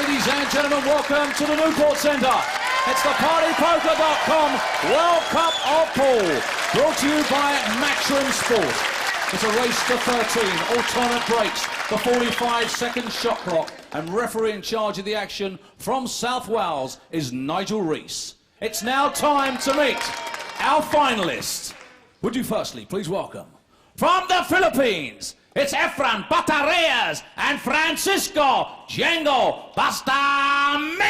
Ladies and gentlemen, welcome to the Newport Centre. It's the PartyPoker.com World Cup of Pool, brought to you by Matchroom Sport. It's a race to 13, alternate breaks, the 45-second shot clock, and referee in charge of the action from South Wales is Nigel Rees. It's now time to meet our finalists. Would you firstly please welcome, from the Philippines, it's Efrain Batarreas and Francisco Django Bastamente!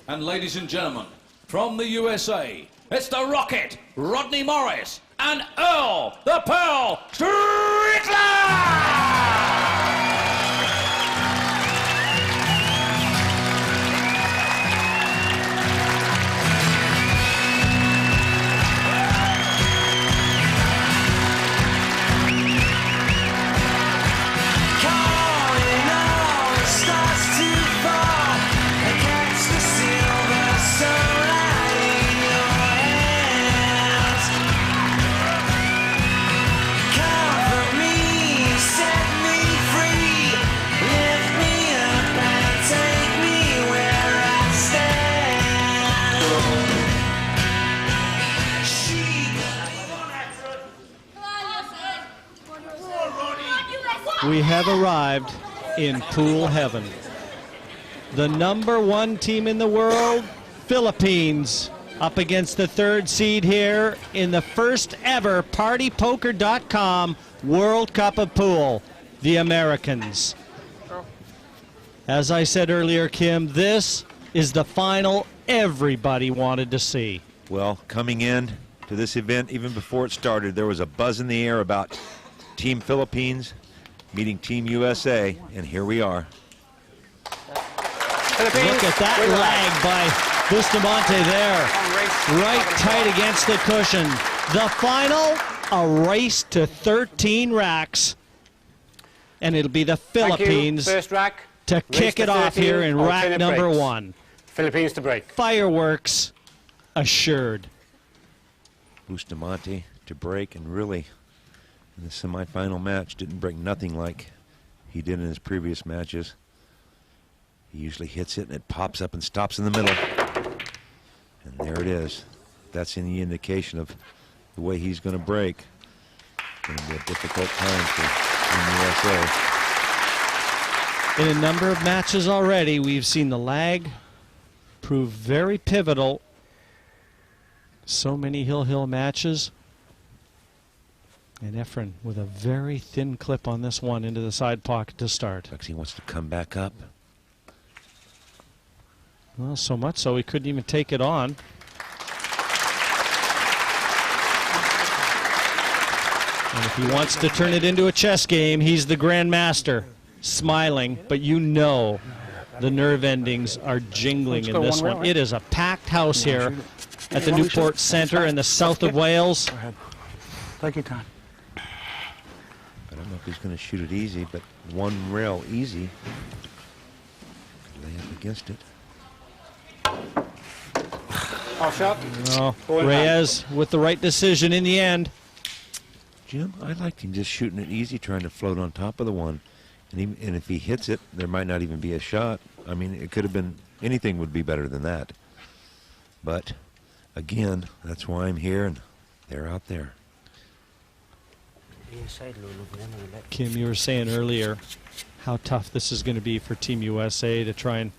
And ladies and gentlemen, from the USA, it's the Rocket, Rodney Morris, and Earl, the Pearl, Strickland! We have arrived in pool heaven. The #1 team in the world, Philippines, up against the 3rd seed here in the first ever PartyPoker.com World Cup of Pool, the Americans. As I said earlier, Kim, this is the final everybody wanted to see. Well, coming in to this event, even before it started, there was a buzz in the air about Team Philippines meeting Team USA, and here we are. Look at that lag by Bustamante there. Right tight against the cushion. The final, a race to 13 racks. And it'll be the Philippines First rack, to kick it off here in rack #1. Philippines to break. Fireworks assured. Bustamante to break, and really, in the semifinal match, didn't break nothing like he did in his previous matches. He usually hits it and it pops up and stops in the middle. And there it is. That's any indication of the way he's going to break. It's going to be a difficult time for Team USA. In a number of matches already, we've seen the lag prove very pivotal. So many hill matches. And Efrain with a very thin clip on this one into the side pocket to start. Looks he wants to come back up. Well, so much so he couldn't even take it on. And if he wants to turn it into a chess game, he's the grandmaster, smiling, but you know the nerve endings are jingling in this one. It is a packed house here at the Newport Centre in the south of Wales. Go ahead. Take your time. I don't know if he's going to shoot it easy, but one rail easy. Could lay up against it. Off shot. Oh, Reyes with the right decision in the end. Jim, I liked him just shooting it easy, trying to float on top of the one. And if he hits it, there might not even be a shot. I mean, it could have been, anything would be better than that. But, again, that's why I'm here, and they're out there. Kim, you were saying earlier how tough this is going to be for Team USA to try and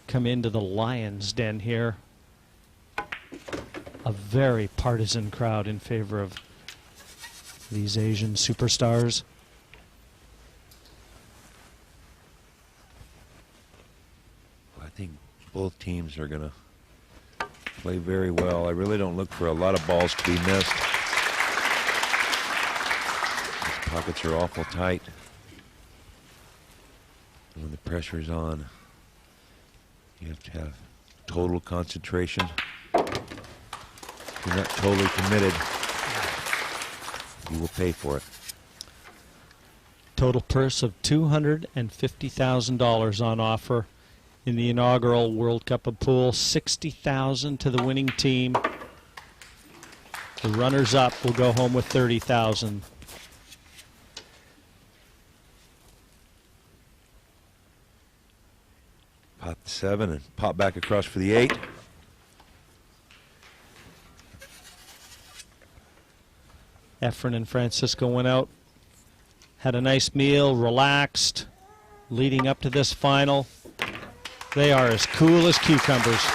come into the lion's den here. A very partisan crowd in favor of these Asian superstars. Well, I think both teams are going to play very well. I really don't look for a lot of balls to be missed. These pockets are awful tight. When the pressure's on, you have to have total concentration. If you're not totally committed, you will pay for it. Total purse of $250,000 on offer in the inaugural World Cup of Pool. $60,000 to the winning team. The runners-up will go home with $30,000. Pot the 7 and pop back across for the 8. Efren and Francisco went out, had a nice meal, relaxed, leading up to this final. They are as cool as cucumbers.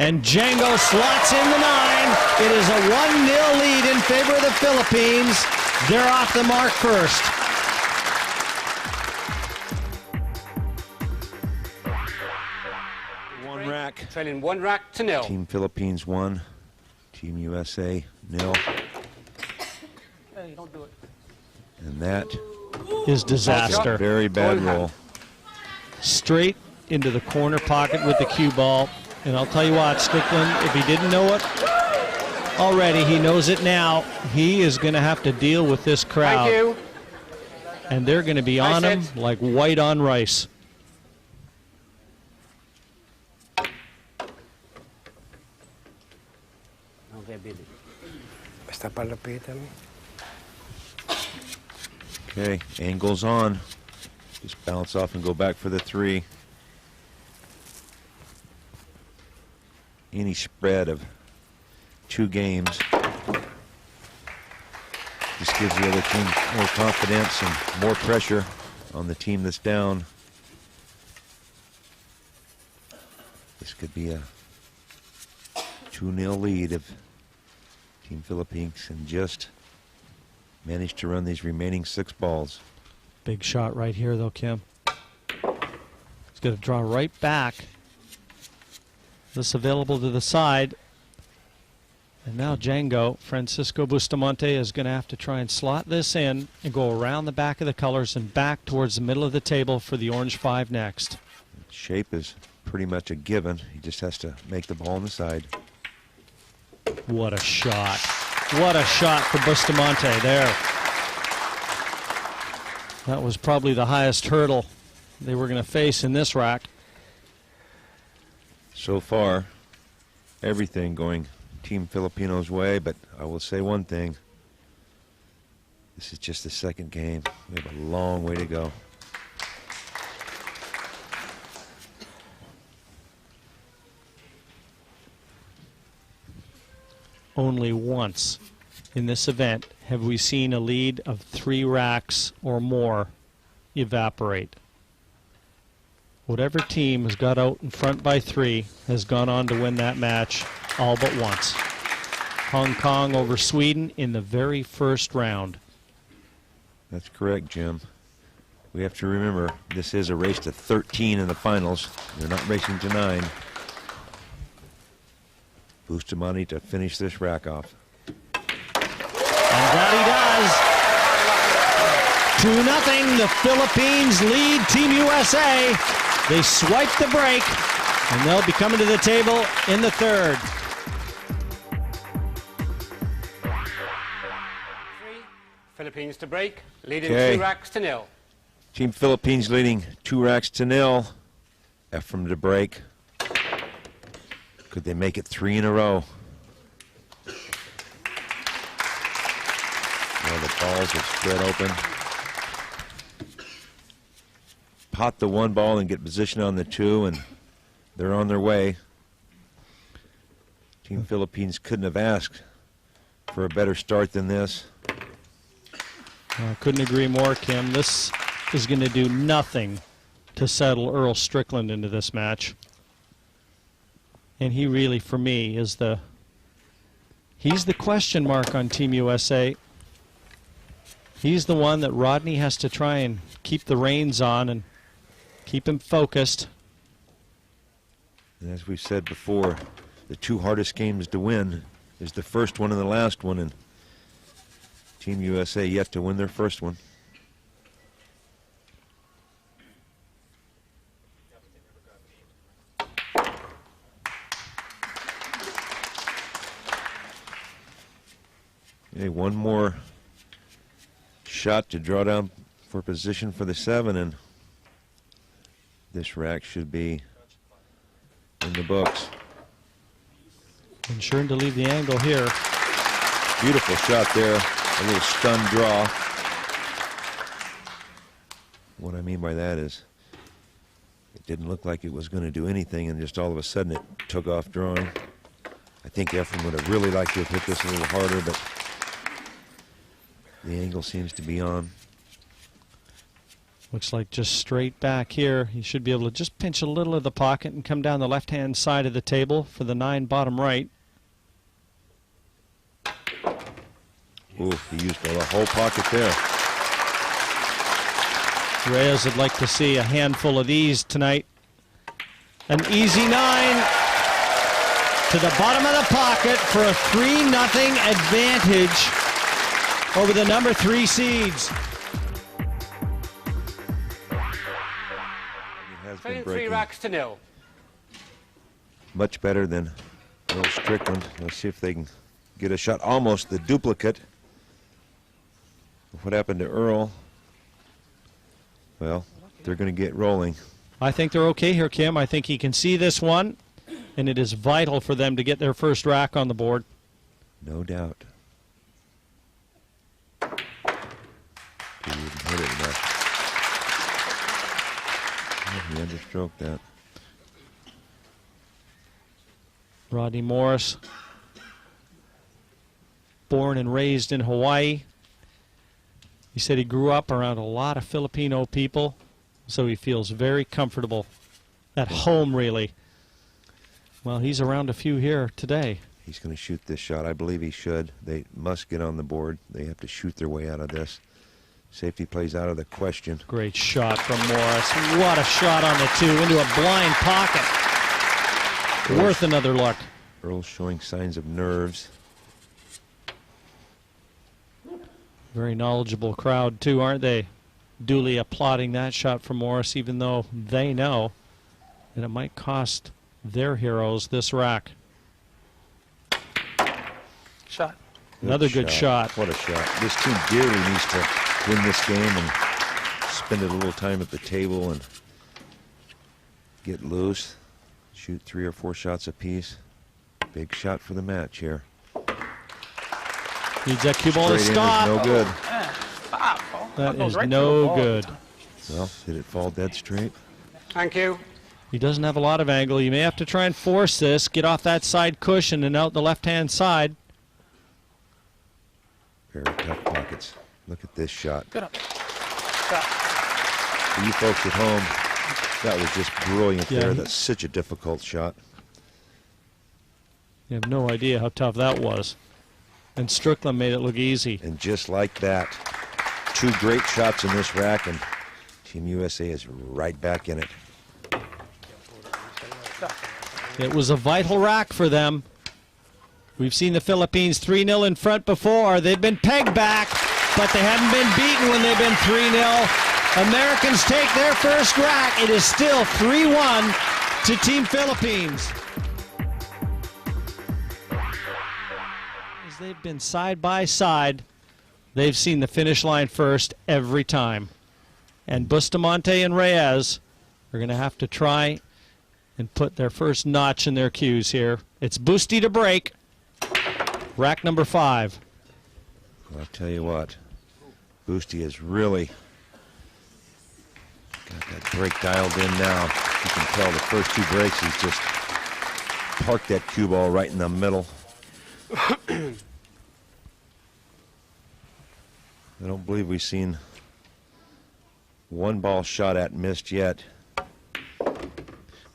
And Django slots in the 9. It is a 1-0 lead in favor of the Philippines. They're off the mark first. One rack. Trailing 1 rack to 0. Team Philippines 1. Team USA 0. Hey, don't do it. And that Is disaster. very bad roll. Straight into the corner pocket with the cue ball. And I'll tell you what, Strickland, if he didn't know it already, he knows it now. He is going to have to deal with this crowd. Thank you. And they're going to be on him like white on rice. Okay, Billy. Basta palapitan mo. Okay, angles on. Just bounce off and go back for the 3. Any spread of 2 games just gives the other team more confidence and more pressure on the team that's down. This could be a 2-0 lead if Team Philippines can just manage to run these remaining 6 balls. Big shot right here, though, Kim. He's going to draw right back. This available to the side. And now Django, Francisco Bustamante, is going to have to try and slot this in and go around the back of the colors and back towards the middle of the table for the orange 5 next. Shape is pretty much a given. He just has to make the ball on the side. What a shot. What a shot for Bustamante there. That was probably the highest hurdle they were going to face in this rack. So far, everything going Team Filipino's way, but I will say one thing. This is just the second game. We have a long way to go. Only once in this event have we seen a lead of 3 racks or more evaporate. Whatever team has got out in front by 3 has gone on to win that match all but once. Hong Kong over Sweden in the very first round. That's correct, Jim. We have to remember this is a race to 13 in the finals. They're not racing to 9. Bustamante to finish this rack off. And that he does. 2-0. The Philippines lead Team USA. They swipe the break, and they'll be coming to the table in the 3rd. Philippines to break, leading 2 racks to 0. Team Philippines leading 2 racks to 0. Efren to break. Could they make it 3 in a row? Well, the balls are spread open. Pot the 1 ball and get position on the 2, and they're on their way. Team Philippines couldn't have asked for a better start than this. Couldn't agree more, Kim. This is going to do nothing to settle Earl Strickland into this match. And he really, for me, is he's the question mark on Team USA. He's the one that Rodney has to try and keep the reins on and keep him focused. And as we said before, the two hardest games to win is the first one and the last one, and Team USA yet to win their first one. Okay, one more shot to draw down for position for the 7, and this rack should be in the books. Ensuring to leave the angle here. Beautiful shot there. A little stun draw. What I mean by that is it didn't look like it was going to do anything, and just all of a sudden it took off drawing. I think Efren would have really liked to have hit this a little harder, but the angle seems to be on. Looks like just straight back here. He should be able to just pinch a little of the pocket and come down the left-hand side of the table for the 9 bottom right. Ooh, he used the whole pocket there. Reyes would like to see a handful of these tonight. An easy 9 to the bottom of the pocket for a 3-0 advantage over the number 3 seeds. Been 3 racks to 0. Much better than Earl Strickland. Let's see if they can get a shot. Almost the duplicate of what happened to Earl. Well, they're going to get rolling. I think they're okay here, Kim. I think he can see this one, and it is vital for them to get their first rack on the board. No doubt. He didn't hit it enough. He understroked that. Rodney Morris, born and raised in Hawaii. He said he grew up around a lot of Filipino people, so he feels very comfortable at home, really. Well, he's around a few here today. He's going to shoot this shot. I believe he should. They must get on the board. They have to shoot their way out of this. Safety plays out of the question. Great shot from Morris. What a shot on the 2 into a blind pocket. Worth another look. Earl's showing signs of nerves. Very knowledgeable crowd, too, aren't they? Duly applauding that shot from Morris, even though they know that it might cost their heroes this rack. Shot. Another good shot. What a shot. This team dearly needs to win this game and spend a little time at the table and get loose. Shoot 3 or 4 shots apiece. Big shot for the match here. Needs that cue ball to stop. No good. That is no good. Well, did it fall dead straight? Thank you. He doesn't have a lot of angle. You may have to try and force this. Get off that side cushion and out the left-hand side. Very tough pockets. Look at this shot. Good up. For you folks at home, that was just brilliant there. That's such a difficult shot. You have no idea how tough that was. And Strickland made it look easy. And just like that, 2 great shots in this rack, and Team USA is right back in it. It was a vital rack for them. We've seen the Philippines 3-0 in front before. They've been pegged back, but they haven't been beaten when they've been 3-0. Americans take their first rack. It is still 3-1 to Team Philippines. As they've been side by side, they've seen the finish line first every time. And Bustamante and Reyes are going to have to try and put their first notch in their cues here. It's Boosty to break. Rack number 5. Well, I'll tell you what, Boosty has really got that break dialed in now. You can tell the first 2 breaks he's just parked that cue ball right in the middle. I don't believe we've seen one ball shot at missed yet.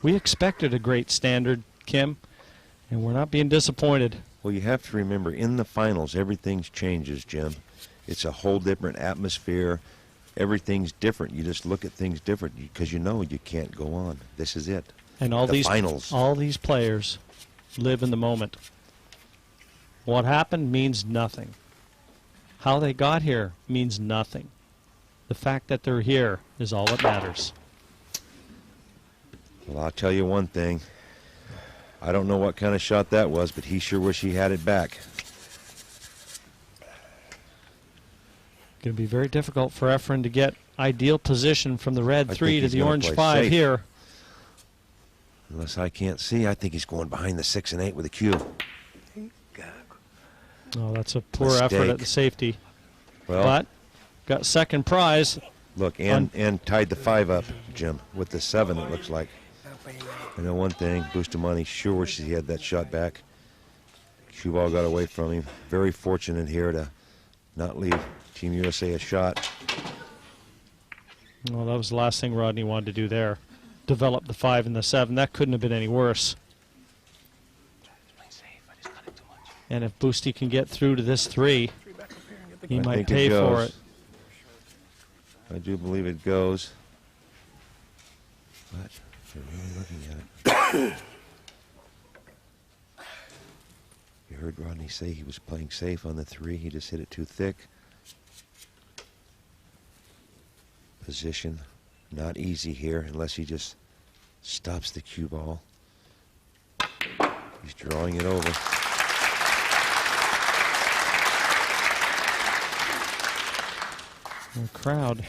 We expected a great standard, Kim, and we're not being disappointed. Well, you have to remember, in the finals, everything changes, Jim. It's a whole different atmosphere. Everything's different. You just look at things different because you know you can't go on. This is it. And all the finals. All these players live in the moment. What happened means nothing. How they got here means nothing. The fact that they're here is all that matters. Well, I'll tell you one thing. I don't know what kind of shot that was, but he sure wish he had it back. Going to be very difficult for Efren to get ideal position from the red 3 to the orange 5 safe here. Unless I can't see, I think he's going behind the 6 and 8 with a cue. Oh, that's a poor Mistake. effort at the safety. Well, But got second prize. look, and tied the 5 up, Jim, with the 7, it looks like. I know one thing, Bustamante sure wishes he had that shot back. Cue ball got away from him. Very fortunate here to not leave Team USA a shot. Well, that was the last thing Rodney wanted to do there. Develop the 5 and the 7. That couldn't have been any worse. And if Boosty can get through to this 3, he might pay for it. I do believe it goes. But if you're really looking at it. You heard Rodney say he was playing safe on the 3. He just hit it too thick. Position not easy here unless he just stops the cue ball. He's drawing it over. The crowd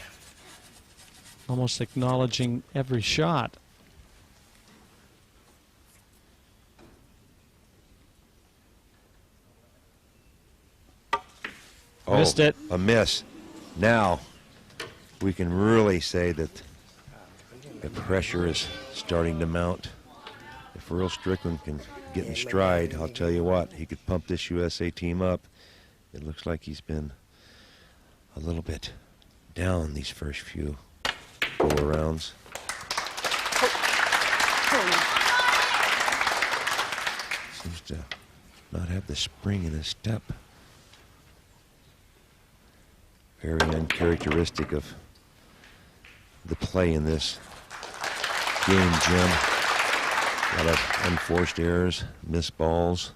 almost acknowledging every shot. Oh, missed it. A miss. Now we can really say that the pressure is starting to mount. If Earl Strickland can get in stride, I'll tell you what, he could pump this USA team up. It looks like he's been a little bit down these first few go-arounds. Seems to not have the spring in his step. Very uncharacteristic of the play in this game, Jim. A lot of unforced errors, missed balls.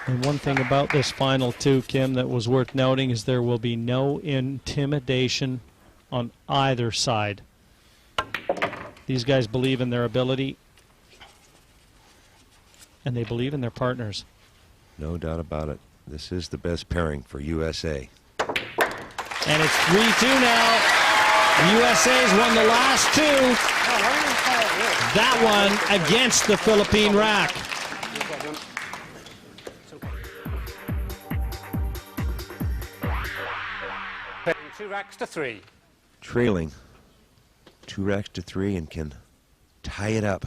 And one thing about this final too, Kim, that was worth noting is there will be no intimidation on either side. These guys believe in their ability, and they believe in their partners. No doubt about it. This is the best pairing for USA. And it's 3-2 now. The USA's won the last 2. That one against the Philippine rack. 2 racks to 3. Trailing 2 racks to 3 and can tie it up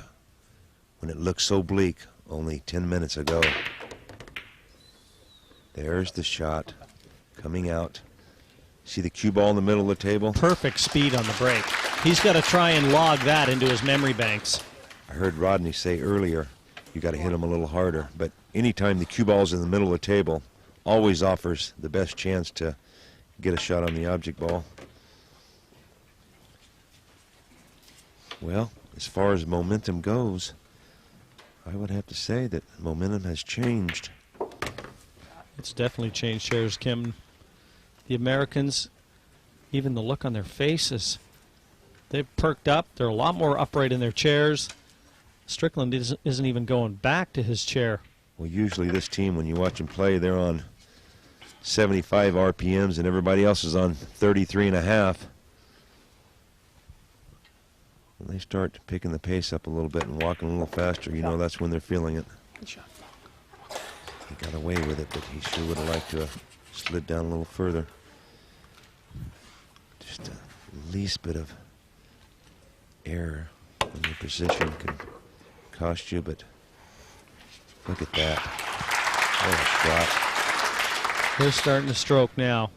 when it looked so bleak only 10 minutes ago. There's the shot coming out. See the cue ball in the middle of the table? Perfect speed on the break. He's got to try and log that into his memory banks. I heard Rodney say earlier, you got to hit him a little harder. But anytime the cue ball's in the middle of the table, always offers the best chance to get a shot on the object ball. Well, as far as momentum goes, I would have to say that momentum has changed. It's definitely changed shares, Kim. The Americans, even the look on their faces, they've perked up. They're a lot more upright in their chairs. Strickland isn't even going back to his chair. Well, usually this team, when you watch them play, they're on 75 RPMs and everybody else is on 33 and a half. When they start picking the pace up a little bit and walking a little faster, you know that's when they're feeling it. He got away with it, but he sure would have liked to have slid down a little further. Just a least bit of error in your position could cost you, but look at that. What a shot. They're starting to stroke now.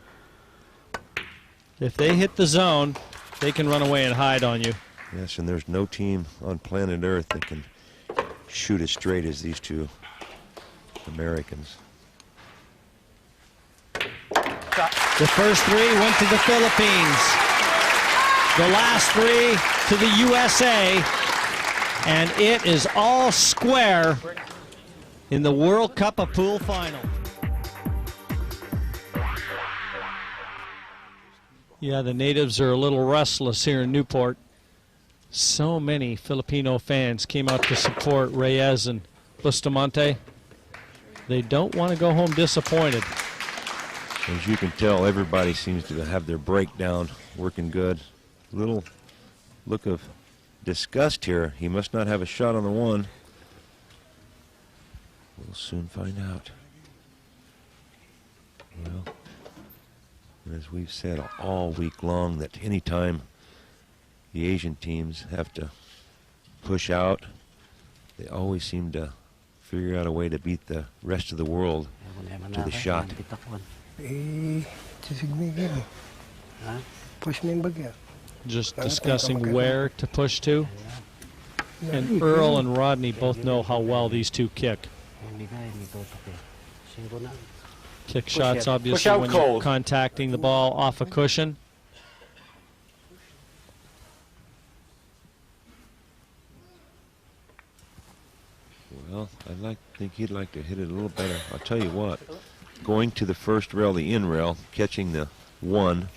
If they hit the zone, they can run away and hide on you. Yes, and there's no team on planet Earth that can shoot as straight as these two Americans. The first 3 went to the Philippines. The last 3 to the USA. And it is all square in the World Cup of Pool final. Yeah, the natives are a little restless here in Newport. So many Filipino fans came out to support Reyes and Bustamante. They don't want to go home disappointed. As you can tell, everybody seems to have their breakdown working good. Little look of disgust here. He must not have a shot on the one. We'll soon find out. Well, as we've said all week long, that anytime the Asian teams have to push out, they always seem to figure out a way to beat the rest of the world to the shot. Just discussing where to push to. And Earl and Rodney both know how well these two kick. Kick shots, obviously, when you're contacting the ball off a cushion. Well, think he'd like to hit it a little better. I'll tell you what, going to the first rail, the in rail, catching the 1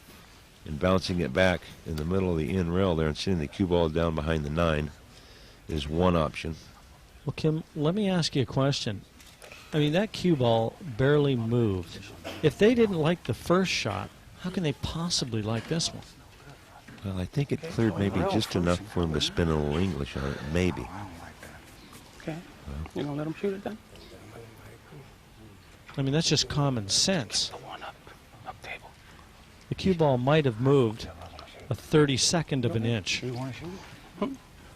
and bouncing it back in the middle of the in rail there and sending the cue ball down behind the 9 is one option. Well, Kim, let me ask you a question. I mean, that cue ball barely moved. If they didn't like the first shot, how can they possibly like this one? Well, I think it cleared maybe just enough for him to spin a little English on it, maybe. Okay. You gonna let him shoot it then? I mean, that's just common sense. The cue ball might have moved a 32nd of an inch.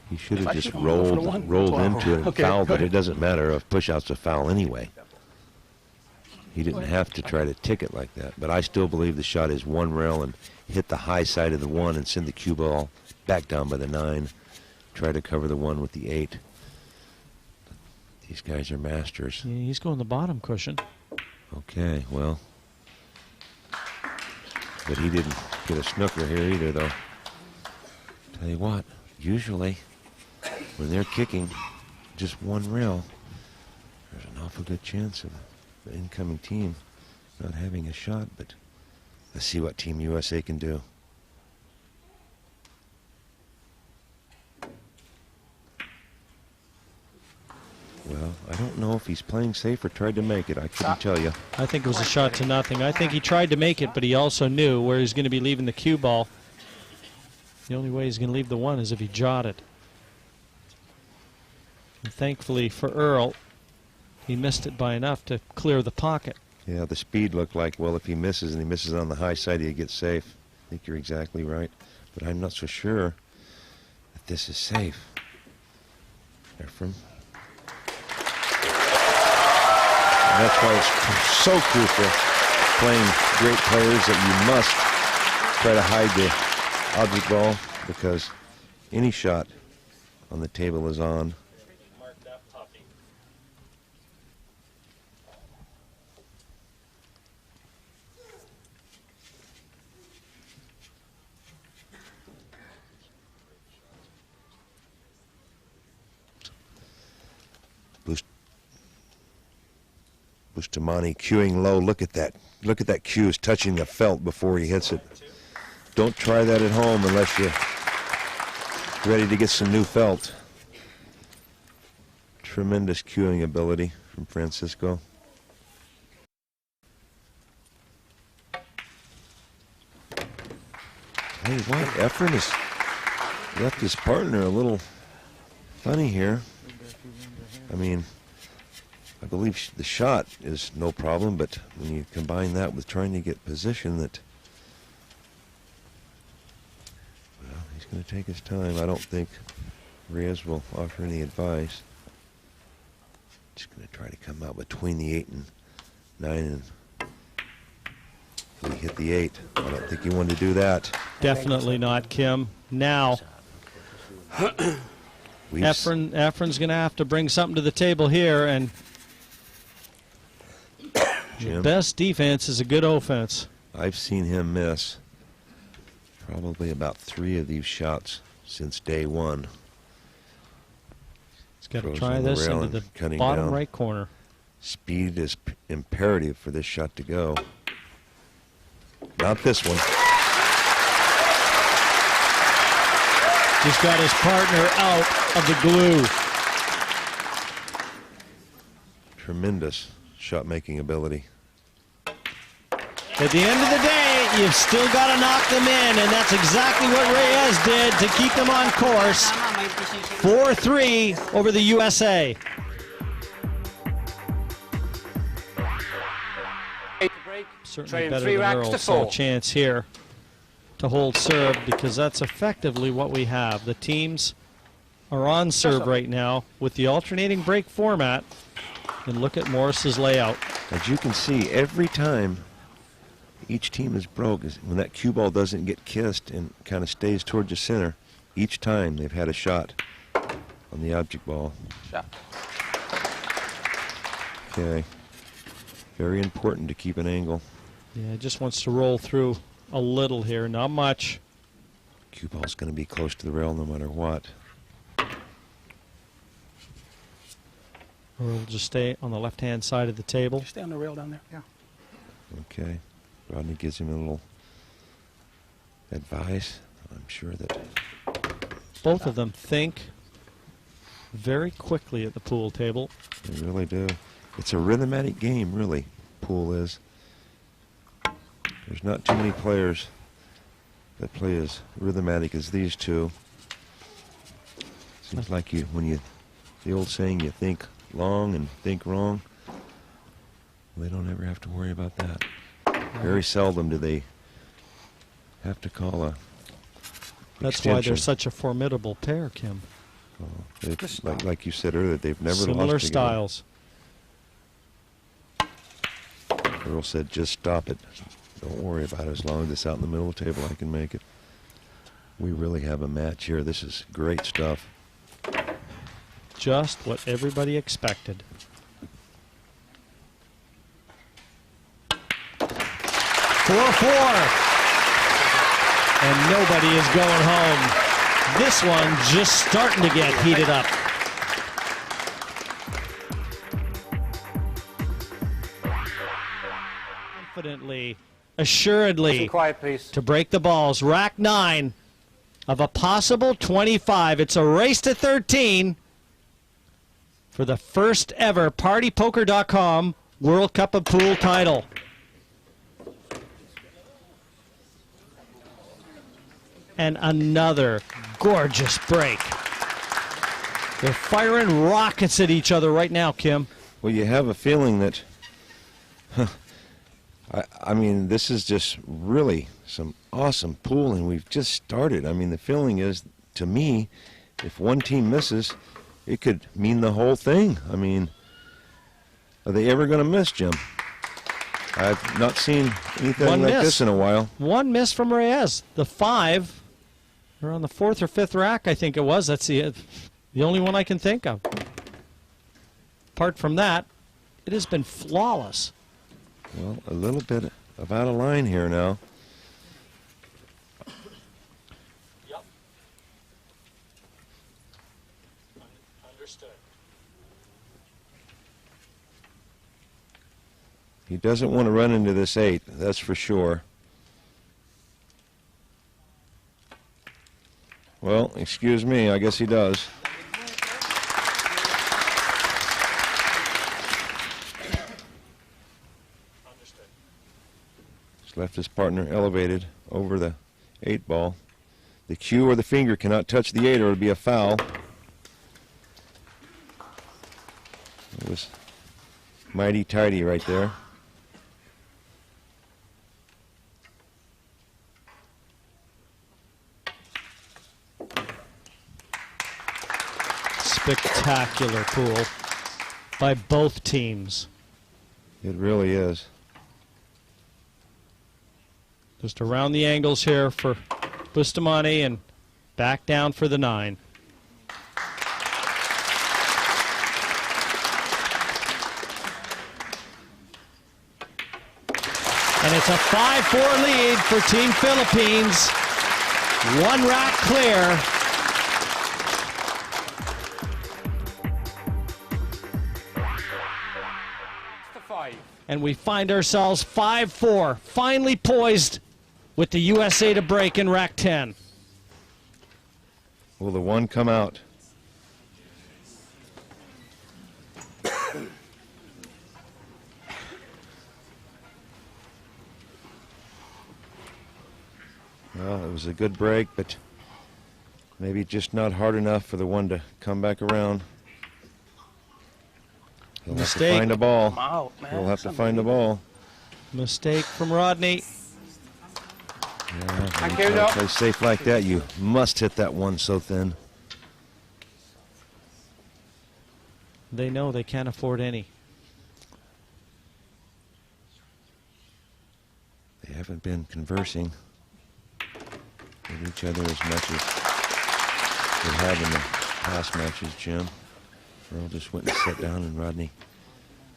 He should have just rolled into it and fouled, but it doesn't matter if push-out's a foul anyway. He didn't have to try to tick it like that, but I still believe the shot is 1 rail and hit the high side of the 1 and send the cue ball back down by the 9. Try to cover the 1 with the 8. These guys are masters. Yeah, he's going the bottom cushion. Okay, well. But he didn't get a snooker here either, though. Tell you what, usually when they're kicking just 1 rail, there's an awful good chance of the incoming team not having a shot, but let's see what Team USA can do. Well, I don't know if he's playing safe or tried to make it. I couldn't tell you. I think it was a shot to nothing. I think he tried to make it, but he also knew where he's going to be leaving the cue ball. The only way he's going to leave the 1 is if he jawed it. And thankfully for Earl, he missed it by enough to clear the pocket. Yeah, the speed looked like, well, if he misses and he misses on the high side, he'll get safe. I think you're exactly right. But I'm not so sure that this is safe. Efren. And that's why it's so crucial playing great players that you must try to hide the object ball, because any shot on the table is on. Bustamante cueing low. Look at that. Look at that cue. Is touching the felt before he hits it. Don't try that at home unless you're ready to get some new felt. Tremendous cueing ability from Francisco. Tell you what, Efren has left his partner a little funny here. I mean, I believe the shot is no problem, but when you combine that with trying to get position, that, well, he's going to take his time. I don't think Reyes will offer any advice. Just going to try to come out between the 8 and 9, and we hit the 8. I don't think he wanted to do that. Definitely not, Kim. Now, Efren's going to have to bring something to the table here, and Jim. the best defense is a good offense. I've seen him miss probably about 3 of these shots since day one. He's got to Throws try on the this rail into and the cutting bottom down. right corner. Speed is imperative for this shot to go. Not this one. Just got his partner out of the glue. Tremendous shot-making ability. At the end of the day, you've still got to knock them in, and that's exactly what Reyes did to keep them on course. 4-3 over the USA. Certainly Train better 3 than racks to Earl. Saw a 4. chance here to hold serve because that's effectively what we have. The teams are on serve right now with the alternating break format. And look at Morris's layout. As you can see, every time each team is broke, when that cue ball doesn't get kissed and kind of stays towards the center, each time they've had a shot on the object ball. Shot. Okay. Very important to keep an angle. Yeah, just wants to roll through a little here, not much. Cue ball's going to be close to the rail no matter what. Or we'll just stay on the left-hand side of the table. Stay on the rail down there. Yeah. Okay. Rodney gives him a little advice. I'm sure that Both of them think very quickly at the pool table. they really do. It's a rhythmatic game, really, pool is. There's not too many players that play as rhythmatic as these two. Seems like the old saying, you think long and think wrong. They don't ever have to worry about that. Very seldom do they have to call a That's why they're extension. such a formidable pair, Kim. Like you said earlier, they've never Similar lost together. styles. Earl said, just stop it. Don't worry about it. As long as it's out in the middle of the table, I can make it. We really have a match here. This is great stuff. Just what everybody expected. 4-4. And nobody is going home. This one just starting to get heated up. Confidently, assuredly, Quiet, please. to break the balls. Rack 9 of a possible 25. It's a race to 13 for the first ever PartyPoker.com World Cup of Pool title. And another gorgeous break. They're firing rockets at each other right now, Kim. Well, you have a feeling that, I mean, this is just really some awesome pool, and we've just started. I mean, the feeling is, to me, if one team misses, it could mean the whole thing. I mean, are they ever going to miss, Jim? I've not seen anything One like miss. this in a while. One miss from Reyes. The 5, they're on the 4th or 5th rack, I think it was. That's the only one I can think of. Apart from that, it has been flawless. Well, a little bit of out of line here now. Yep. Understood. He doesn't want to run into this 8, that's for sure. Well, excuse me, I guess he does. He's left his partner elevated over the 8 ball. The cue or the finger cannot touch the 8 or it'll be a foul. It was mighty tidy right there. Spectacular pool by both teams. It really is. Just around the angles here for Bustamante and back down for the 9. And it's a 5-4 lead for Team Philippines. One rack clear. And we find ourselves 5-4, finally poised with the USA to break in rack 10. Will the one come out? Well, it was a good break, but maybe just not hard enough for the one to come back around. He'll have to find a ball. I'm out, man. He'll have to find the ball. Mistake from Rodney. Yeah, when you try to play safe like that, you must hit that one so thin. They know they can't afford any. They haven't been conversing with each other as much as they have in the past matches, Jim. Earl just went and sat down, and Rodney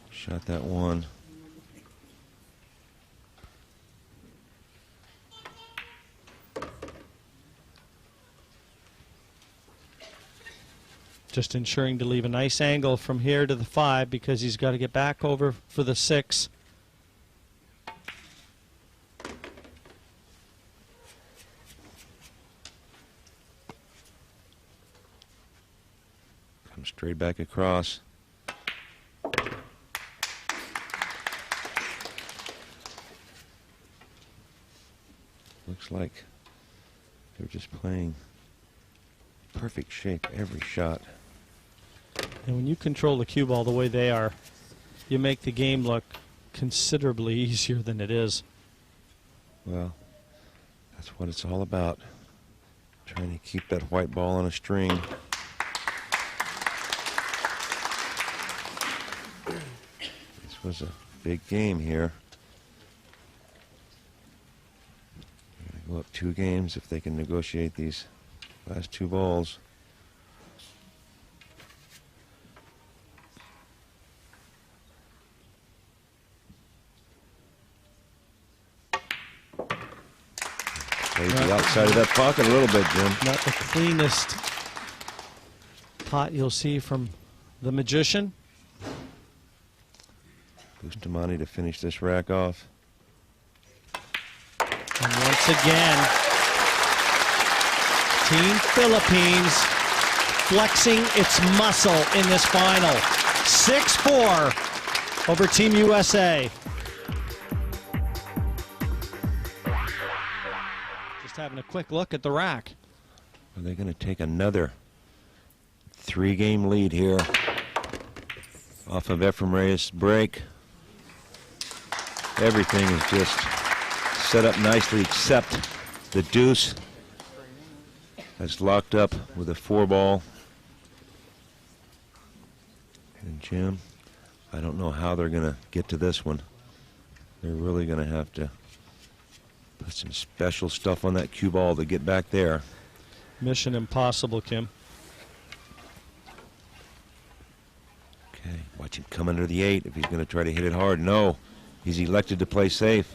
shot that one. Just ensuring to leave a nice angle from here to the 5 because he's got to get back over for the 6. Come straight back across. Looks like they're just playing perfect shape every shot. And when you control the cue ball the way they are, you make the game look considerably easier than it is. Well, that's what it's all about. Trying to keep that white ball on a string. This was a big game here. They're going to go up 2 games if they can negotiate these last 2 balls. Played the outside of that pocket a little bit, Jim. Not the cleanest pot you'll see from the Magician. Bustamante to finish this rack off. And once again, Team Philippines flexing its muscle in this final. 6-4 over Team USA. Just having a quick look at the rack. Are they going to take another 3-game lead here off of Efraim Reyes' break? Everything is just set up nicely except the deuce that's locked up with a 4-ball. And Jim, I don't know how they're going to get to this one. They're really going to have to put some special stuff on that cue ball to get back there. Mission impossible, Kim. Okay, watch him come under the 8 if he's going to try to hit it hard. No, he's elected to play safe.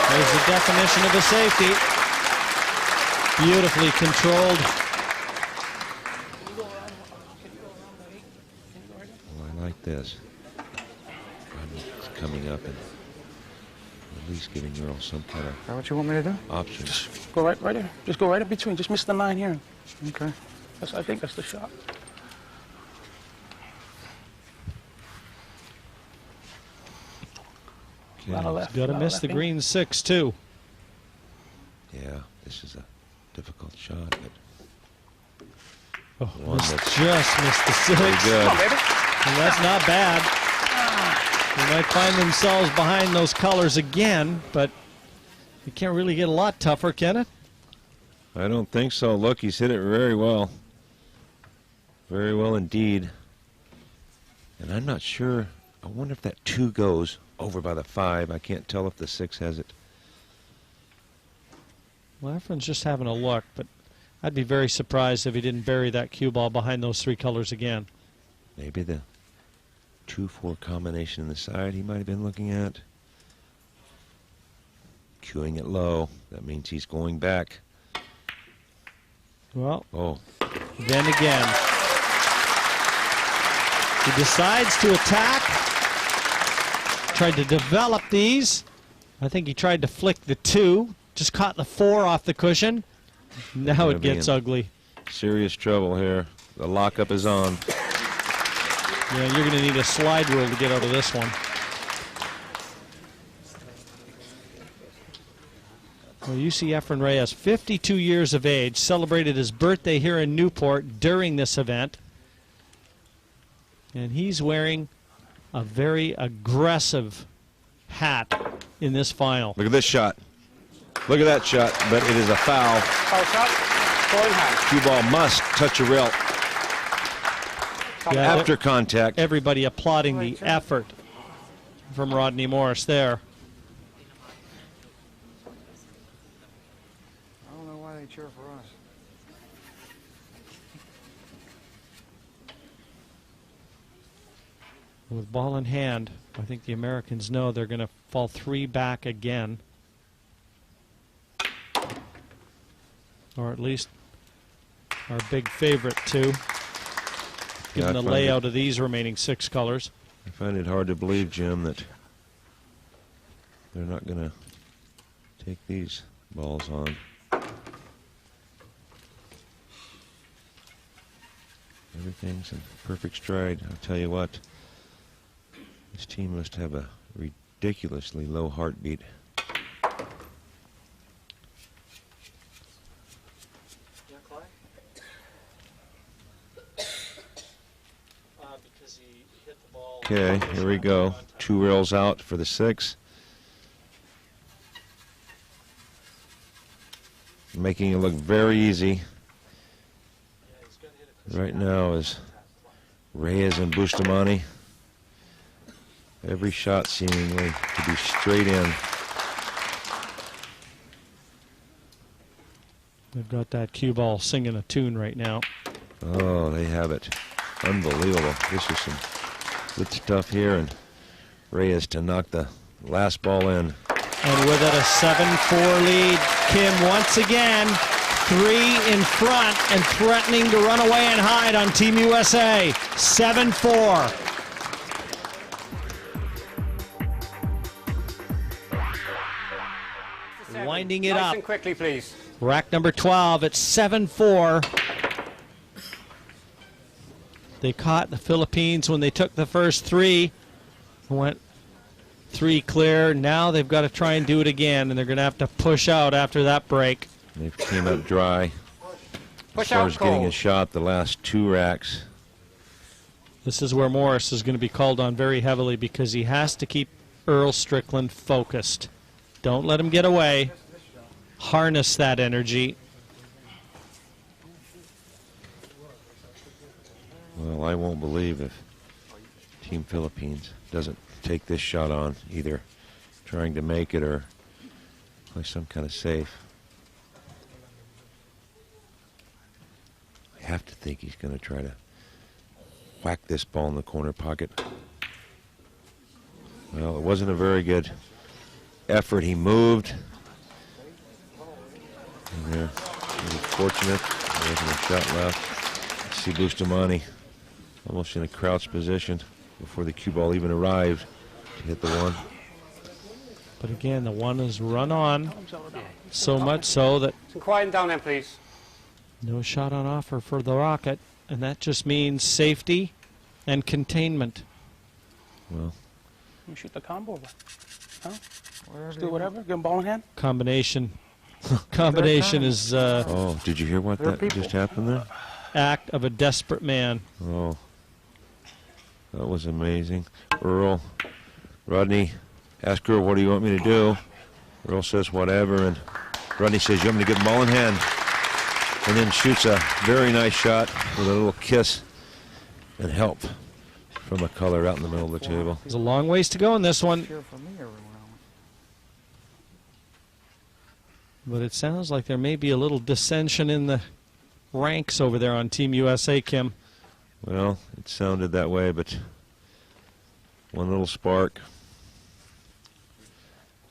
There's the definition of a safety. Beautifully controlled. Well, I like this. It's coming up and at least giving Earl some kind Is that what you want me to do? of option. Just go right there. Just go right in between. Just miss the line here. Okay. I think that's the shot. A lot of left. Got to lot of miss left the in. green 6 too. Yeah, this is a difficult shot, but Oh, One that's just missed the 6. pretty good. Come on, baby. And that's not bad. They might find themselves behind those colors again, but you can't really get a lot tougher, can it? I don't think so. Look, he's hit it very well. Very well indeed. And I'm not sure. I wonder if that 2 goes over by the 5. I can't tell if the 6 has it. Well, everyone's just having a look, but I'd be very surprised if he didn't bury that cue ball behind those 3 colors again. Maybe the 2-4 combination in the side he might have been looking at. Cueing it low. That means he's going back. Well, oh. Then again, he decides to attack. Tried to develop these. I think he tried to flick the 2. Just caught the 4 off the cushion. Now it gets ugly. Serious trouble here. The lockup is on. Yeah, you're going to need a slide rule to get out of this one. Well, you see Efren Reyes, 52 years of age, celebrated his birthday here in Newport during this event. And he's wearing a very aggressive hat in this final. Look at this shot. Look at that shot, but it is a foul. Foul shot. Scoring hand. Cue ball must touch a rail after contact. Everybody applauding the effort from Rodney Morris there. I don't know why they cheer for us. With ball in hand, I think the Americans know they're going to fall 3 back again. Or at least our big favorite to, given the layout of these remaining 6 colors. I find it hard to believe, Jim, that they're not going to take these balls on. Everything's in perfect stride. I'll tell you what, this team must have a ridiculously low heartbeat. Okay, here we go. 2 rails out for the 6. Making it look very easy. Right now is Reyes and Bustamante. Every shot seemingly to be straight in. They've got that cue ball singing a tune right now. Oh, they have it. Unbelievable. This is some good stuff here, and Reyes to knock the last ball in. And with it a 7-4 lead. Kim once again 3 in front and threatening to run away and hide on Team USA. 7-4. Winding it nice up. And quickly, please. Rack number 12 at 7-4. They caught the Philippines when they took the first 3. Went 3 clear. Now they've got to try and do it again, and they're going to have to push out after that break. They came up dry as far as getting a shot the last 2 racks. This is where Morris is going to be called on very heavily because he has to keep Earl Strickland focused. Don't let him get away. Harness that energy. Well, I won't believe if Team Philippines doesn't take this shot on, either trying to make it or play some kind of safe. I have to think he's going to try to whack this ball in the corner pocket. Well, it wasn't a very good effort. He moved. And there, he was fortunate. There wasn't a shot left. See Bustamante almost in a crouched position before the cue ball even arrived to hit the 1. But again, the 1 is run on, so much so that Quieten down then, please. no shot on offer for the Rocket, and that just means safety and containment. Well, You shoot the combo. Huh? Just do whatever. Give him ball in hand. Combination. Combination is oh, did you hear what that just happened there? act of a desperate man. Oh, that was amazing. Earl, Rodney, ask Earl, what do you want me to do? Earl says whatever, and Rodney says, you want me to get the ball in hand? And then shoots a very nice shot with a little kiss and help from a color out in the middle of the table. There's a long ways to go in this one. But it sounds like there may be a little dissension in the ranks over there on Team USA, Kim. Well, it sounded that way, but One little spark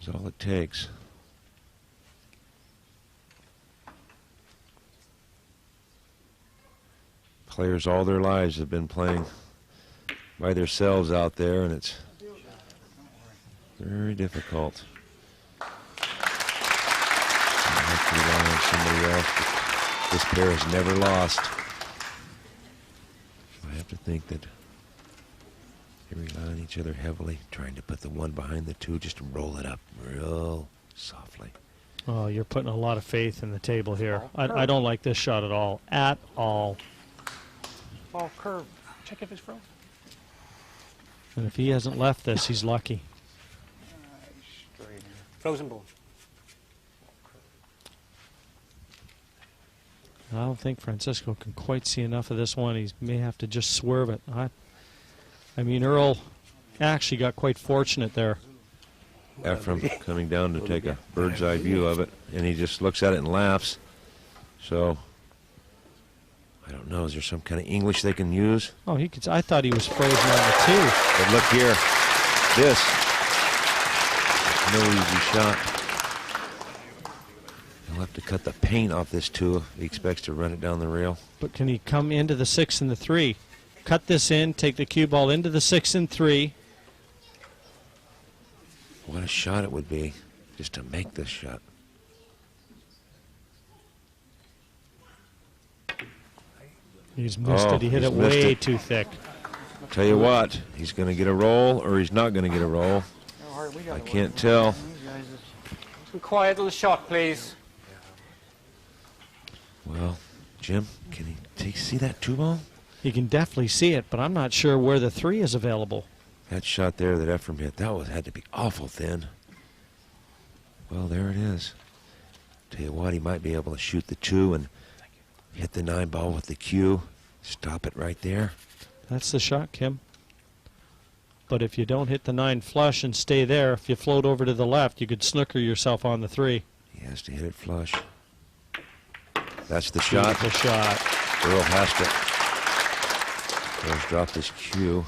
is all it takes. Players all their lives have been playing by themselves out there, and it's very difficult. You have to rely on somebody else, but this pair has never lost. I have to think that they rely on each other heavily, trying to put the one behind the two, just to roll it up real softly. Oh, you're putting a lot of faith in the table here. I don't like this shot at all. At all. Ball curve. Check if it's frozen. And if he hasn't left this, he's lucky. Frozen ball. I don't think Francisco can quite see enough of this one. He may have to just swerve it. I mean, Earl actually got quite fortunate there. Ephraim coming down to take a bird's eye view of it, and he just looks at it and laughs. So, I don't know, is there some kind of English they can use? Oh, he could. I thought he was frozen on the two. But look here, this, no easy shot. He'll have to cut the paint off this two if he expects to run it down the rail. But can he come into the 6 and the 3? Cut this in, take the cue ball into the 6 and 3. What a shot it would be just to make this shot. He's missed it. He hit he's it missed way it. too thick. Tell you what, he's going to get a roll or he's not going to get a roll. I can't tell. Be quiet on the shot, please. Well, Jim, can he see that two ball? You can definitely see it, but I'm not sure where the 3 is available. That shot there that Ephraim hit, had to be awful thin. Well, there it is. Tell you what, he might be able to shoot the 2 and hit the 9 ball with the cue. Stop it right there. That's the shot, Kim. But if you don't hit the 9 flush and stay there, if you float over to the left, you could snooker yourself on the 3. He has to hit it flush. That's the shot. Beautiful shot. Earl has to. Earl's dropped his cue.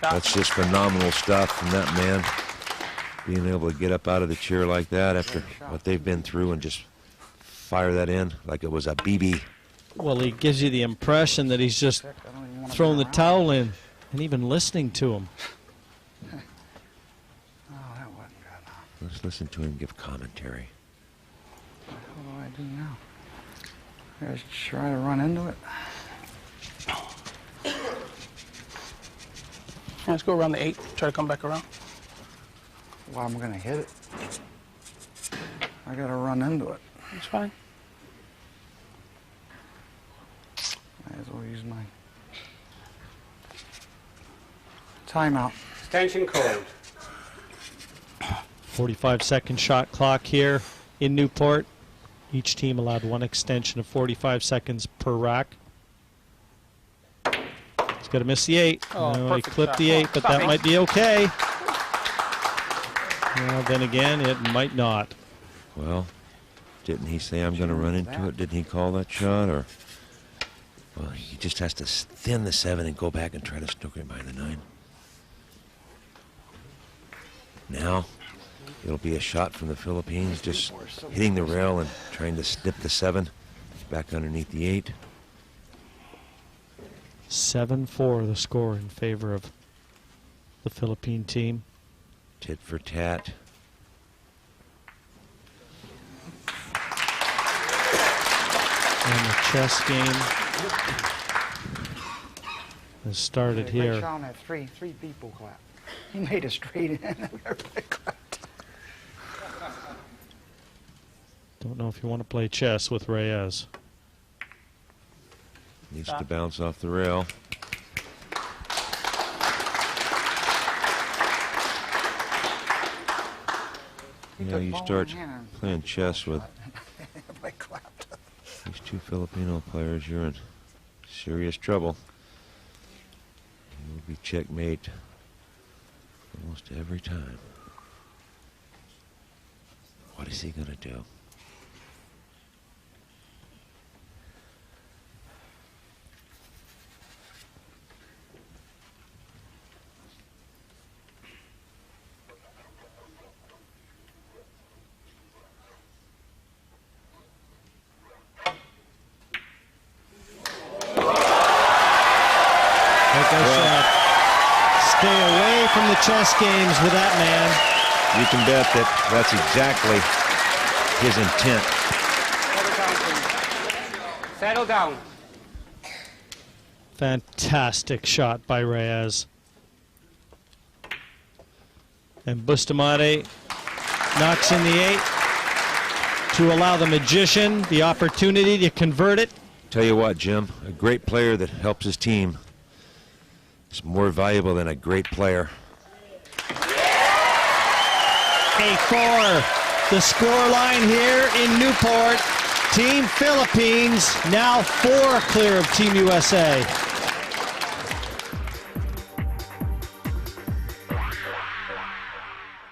That's just phenomenal stuff from that man. Being able to get up out of the chair like that after what they've been through and just fire that in like it was a BB. Well, he gives you the impression that he's just throwing the towel in and even listening to him. Let's listen to him give commentary. What do I do now? I just try to run into it. Let's go around the 8. Try to come back around. Well, I'm gonna hit it. I gotta run into it. It's fine. Might as well use mine. Timeout. Extension called. 45-second shot clock here in Newport. Each team allowed one extension of 45 seconds per rack. He's got to miss the 8. Oh, No, he perfect clipped shot. the 8, but Stop that it. might be okay. Well, then again, it might not. Well, didn't he say I'm going to run into it? Didn't he call that shot? Or well, he just has to thin the 7 and go back and try to snooker it behind the 9. Now, it'll be a shot from the Philippines, just hitting the rail and trying to snip the 7 back underneath the 8. 7-4 the score in favor of the Philippine team. Tit for tat. And the chess game has started Ray here. Sean had three people clap. He made a straight in and everybody clapped. Don't know if you want to play chess with Reyes. Needs to bounce off the rail. You know, you start playing chess with Everybody clapped. these two Filipino players, you're in serious trouble. You will be checkmate almost every time. What is he going to do? Like I said, stay away from the chess games with that man. You can bet that that's exactly his intent. Settle down. Fantastic shot by Reyes. And Bustamante knocks in the 8 to allow the magician the opportunity to convert it. Tell you what, Jim, a great player that helps his team is more valuable than a great player. 8-4. The score line here in Newport. Team Philippines now 4 clear of Team USA.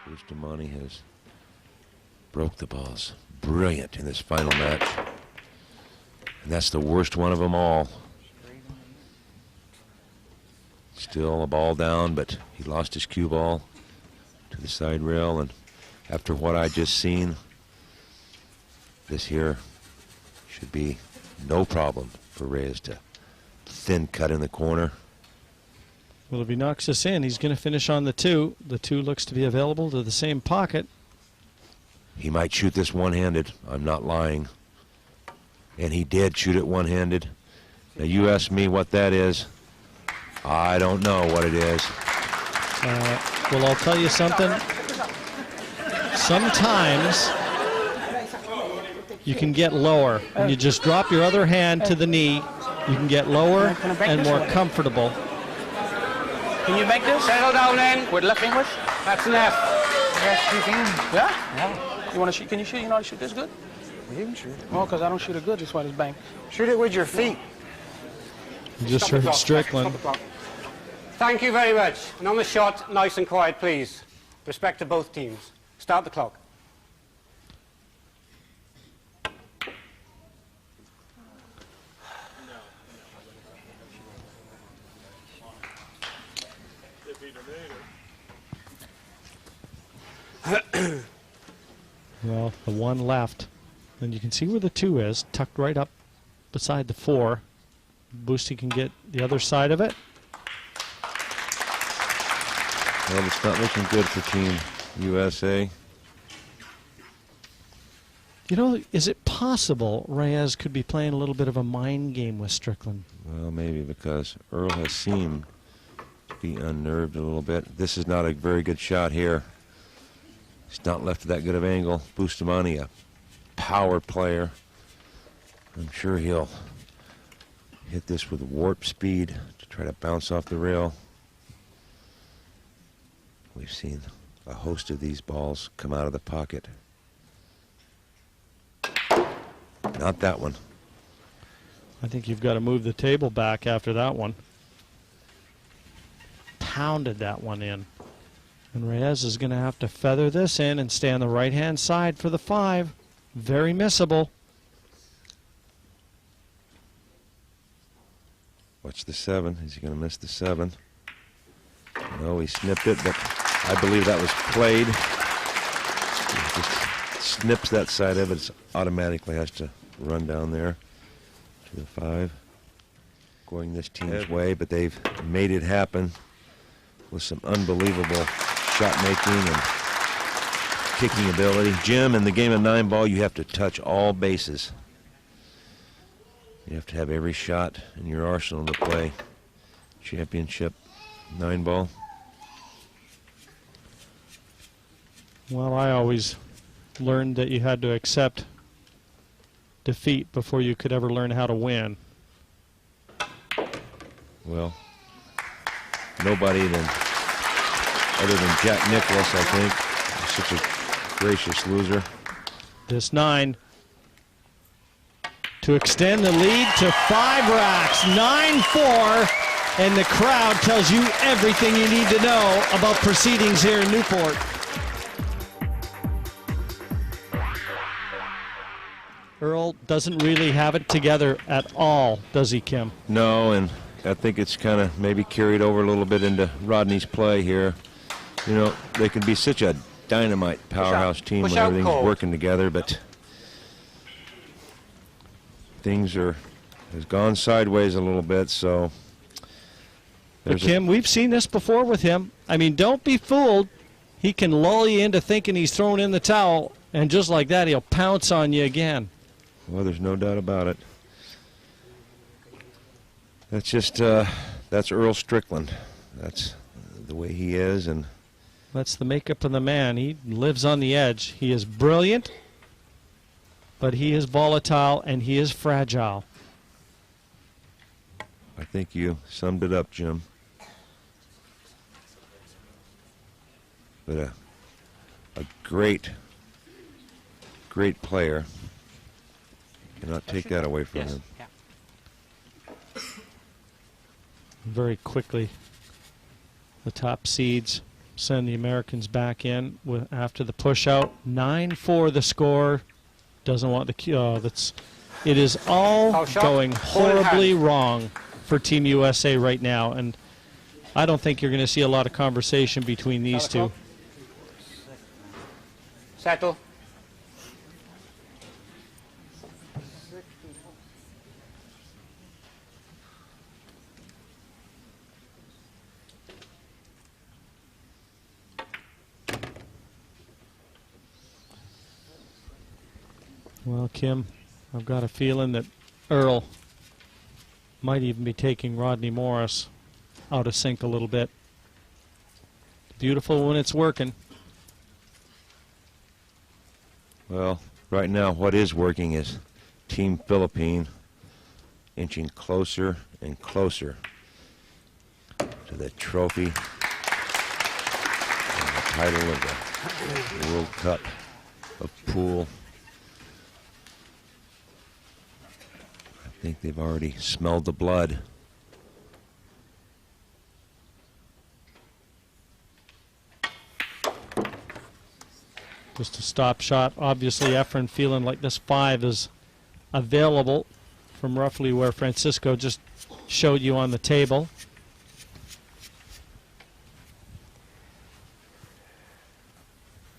Bustamante has broke the balls. Brilliant in this final match. And that's the worst one of them all. Still a ball down, but he lost his cue ball to the side rail. And after what I just seen, this here should be no problem for Reyes to thin cut in the corner. Well, if he knocks this in, he's going to finish on the 2. The 2 looks to be available to the same pocket. He might shoot this one-handed. I'm not lying. And he did shoot it one-handed. Now you ask me what that is. I don't know what it is. Well, I'll tell you something. Sometimes you can get lower. When you just drop your other hand to the knee, you can get lower and more comfortable. Can you make this? Settle down then. With left English? That's left. Yes, you can. Yeah? Yeah. You want to shoot? Can you shoot? You know how to shoot this good? You can shoot. Well, because I don't shoot it good. That's why it's bang. Shoot it with your feet. You just Stop the heard clock. Strickland. Stop the clock. Thank you very much. And on the shot, nice and quiet, please. Respect to both teams. Start the clock. Well, the 1 left. And you can see where the 2 is, tucked right up beside the 4. Boosty can get the other side of it. Well, it's not looking good for Team USA. You know, is it possible Reyes could be playing a little bit of a mind game with Strickland? Well, maybe because Earl has seemed to be unnerved a little bit. This is not a very good shot here. He's not left at that good of angle. Bustamante, a power player. I'm sure he'll hit this with warp speed to try to bounce off the rail. We've seen a host of these balls come out of the pocket. Not that one. I think you've got to move the table back after that one. Pounded that one in. And Reyes is going to have to feather this in and stay on the right-hand side for the 5. Very missable. Watch the 7. Is he going to miss the 7? No, he snipped it, but I believe that was played. He just snips that side of it. It automatically has to run down there to the 5. Going this team's way, but they've made it happen with some unbelievable shot making and kicking ability. Jim, in the game of 9-ball, you have to touch all bases. You have to have every shot in your arsenal to play championship 9-ball. Well, I always learned that you had to accept defeat before you could ever learn how to win. Well, nobody other than Jack Nicklaus, I think, is such a gracious loser. This 9 to extend the lead to 5 racks, 9-4, and the crowd tells you everything you need to know about proceedings here in Newport. Earl doesn't really have it together at all, does he, Kim? No, and I think it's kind of maybe carried over a little bit into Rodney's play here. You know, they can be such a dynamite powerhouse team when everything's working together, but things has gone sideways a little bit, so. But Kim, we've seen this before with him. I mean, don't be fooled. He can lull you into thinking he's throwing in the towel, and just like that, he'll pounce on you again. Well, there's no doubt about it. That's just, that's Earl Strickland. That's the way he is, and that's the makeup of the man. He lives on the edge. He is brilliant, but he is volatile and he is fragile. I think you summed it up, Jim. But a great player. Cannot take that away from him. Yeah. Very quickly, the top seeds send the Americans back in after the push out. 9-4 the score. Doesn't want the it is all going horribly wrong for Team USA right now, and I don't think you're going to see a lot of conversation between these two. Settle. Well, Kim, I've got a feeling that Earl might even be taking Rodney Morris out of sync a little bit. Beautiful when it's working. Well, right now what is working is Team Philippine inching closer and closer to the trophy and the title of the World Cup of Pool. I think they've already smelled the blood. Just a stop shot. Obviously, Efren feeling like this 5 is available from roughly where Francisco just showed you on the table.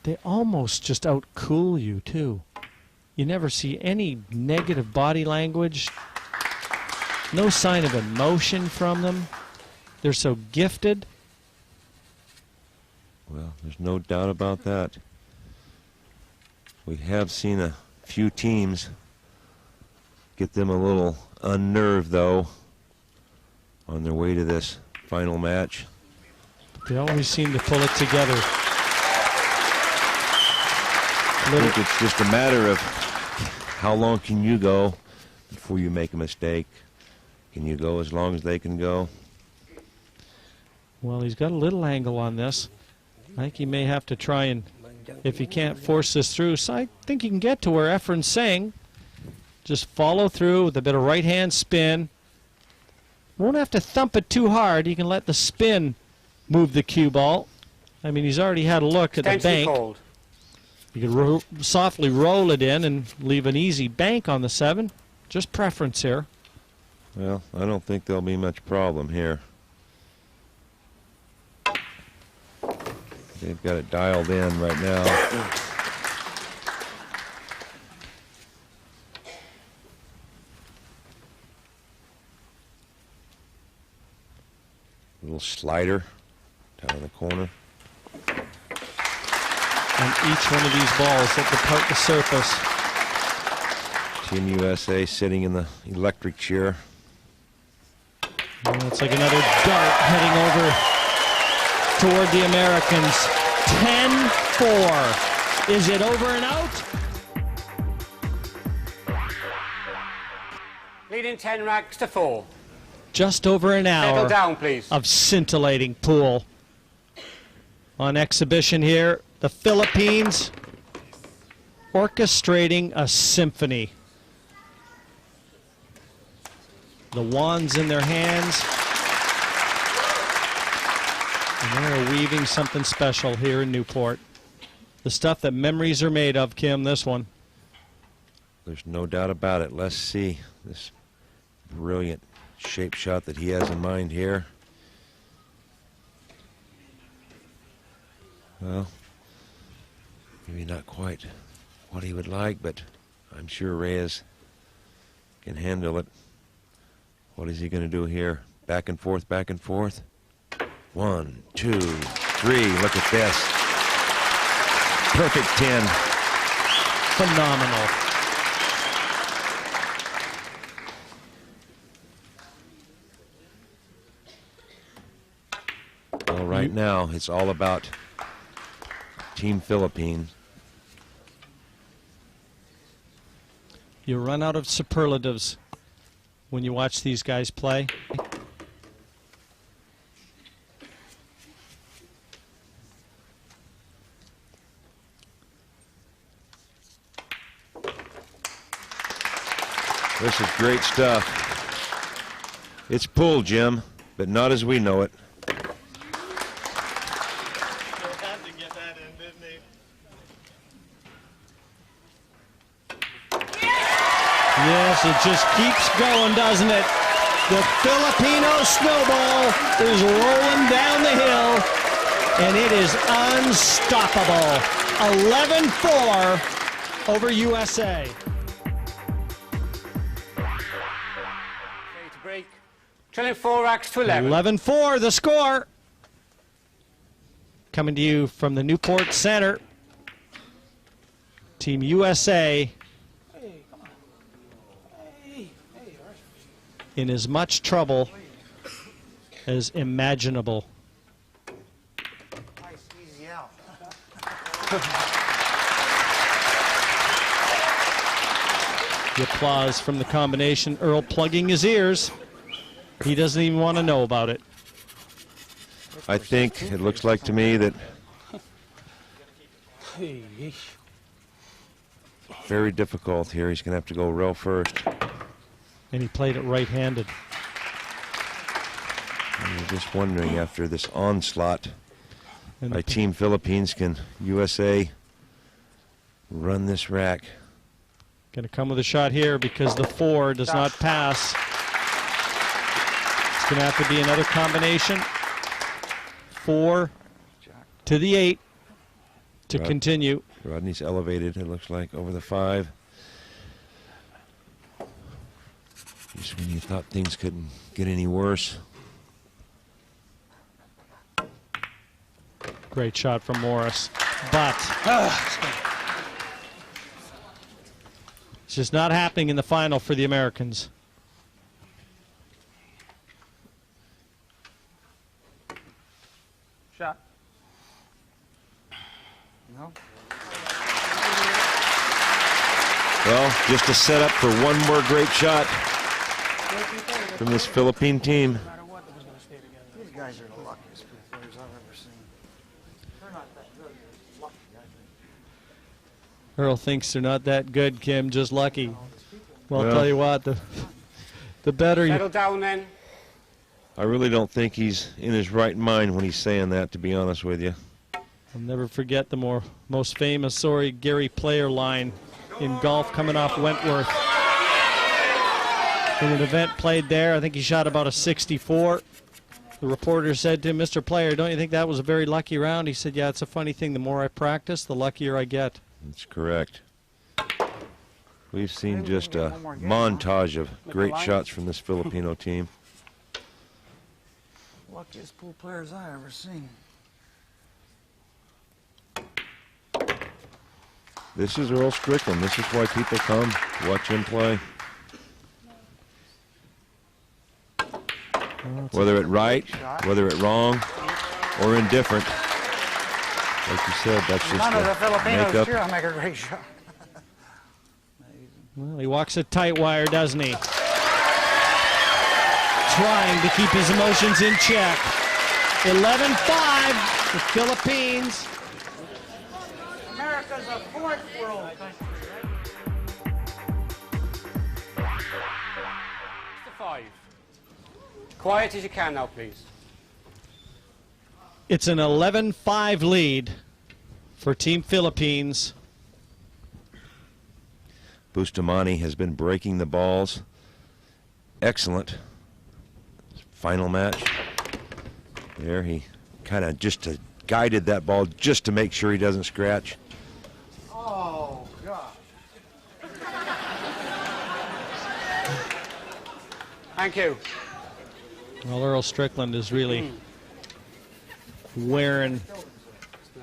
They almost just out-cool you, too. You never see any negative body language. No sign of emotion from them. They're so gifted. Well, there's no doubt about that. We have seen a few teams get them a little unnerved, though, on their way to this final match. They always seem to pull it together. I think it's just a matter of how long can you go before you make a mistake. Can you go as long as they can go? Well, he's got a little angle on this. I think he may have to try and, if he can't force this through, so I think he can get to where Efren's saying. Just follow through with a bit of right-hand spin. Won't have to thump it too hard. He can let the spin move the cue ball. I mean, he's already had a look at the bank. Cold. You could softly roll it in and leave an easy bank on the 7. Just preference here. Well, I don't think there'll be much problem here. They've got it dialed in right now. Little slider down in the corner. And each one of these balls that depart the surface. Team USA sitting in the electric chair. Well, it's like another dart heading over toward the Americans. 10-4. Is it over and out? Leading 10 racks to 4. Just over an hour Settle down, please. of scintillating pool. On exhibition here, the Philippines orchestrating a symphony. The wands in their hands. And they're weaving something special here in Newport. The stuff that memories are made of, Kim, this one. There's no doubt about it. Let's see this brilliant shape shot that he has in mind here. Well, maybe not quite what he would like, but I'm sure Reyes can handle it. What is he going to do here? Back and forth, back and forth. 1, 2, 3. Look at this. Perfect 10. Phenomenal. Well, right now, it's all about Team Philippines. You run out of superlatives when you watch these guys play. This is great stuff. It's pool, Jim, but not as we know it. Yes, it just keeps going, doesn't it? The Filipino snowball is rolling down the hill, and it is unstoppable. 11-4 over USA. To break. Trailing 4 racks to 11. 11-4, the score. Coming to you from the Newport Center. Team USA in as much trouble as imaginable. Nice, easy out. The applause from the combination. Earl plugging his ears. He doesn't even want to know about it. I think it looks like to me that very difficult here. He's going to have to go row first. And he played it right-handed. And you're just wondering, after this onslaught And by Team Philippines, can USA run this rack? going to come with a shot here because the 4 does not pass. It's going to have to be another combination. 4 to the 8 to continue. Rodney's elevated, it looks like, over the 5. Just when you thought things couldn't get any worse. Great shot from Morris. But it's just not happening in the final for the Americans. Shot. No? Well, just a setup for one more great shot from this Philippine team. These guys are the luckiest players I've ever seen. They're not that good. They're lucky, I think. Earl thinks they're not that good, Kim, just lucky. Well, I'll Well, tell you what, the better Settle you... down then. I really don't think he's in his right mind when he's saying that, to be honest with you. I'll never forget the most famous Gary Player line in golf coming off Wentworth. In an event played there, I think he shot about a 64. The reporter said to him, "Mr. Player, don't you think that was a very lucky round?" He said, "Yeah, it's a funny thing. The more I practice, the luckier I get." That's correct. We've seen just a montage of great shots from this Filipino team. Luckiest pool players I ever seen. This is Earl Strickland. This is why people come to watch him play. Whether it right, whether it wrong, or indifferent. Like you said, that's just None of the Filipinos makeup. sure make a great shot. Well, he walks a tight wire, doesn't he? Trying to keep his emotions in check. 11-5, the Philippines. America's a fourth world country. To 5. Quiet as you can now, please. It's an 11-5 lead for Team Philippines. Bustamante has been breaking the balls. Excellent. Final match. There, he kind of just guided that ball just to make sure he doesn't scratch. Oh, God. Thank you. Well, Earl Strickland is really wearing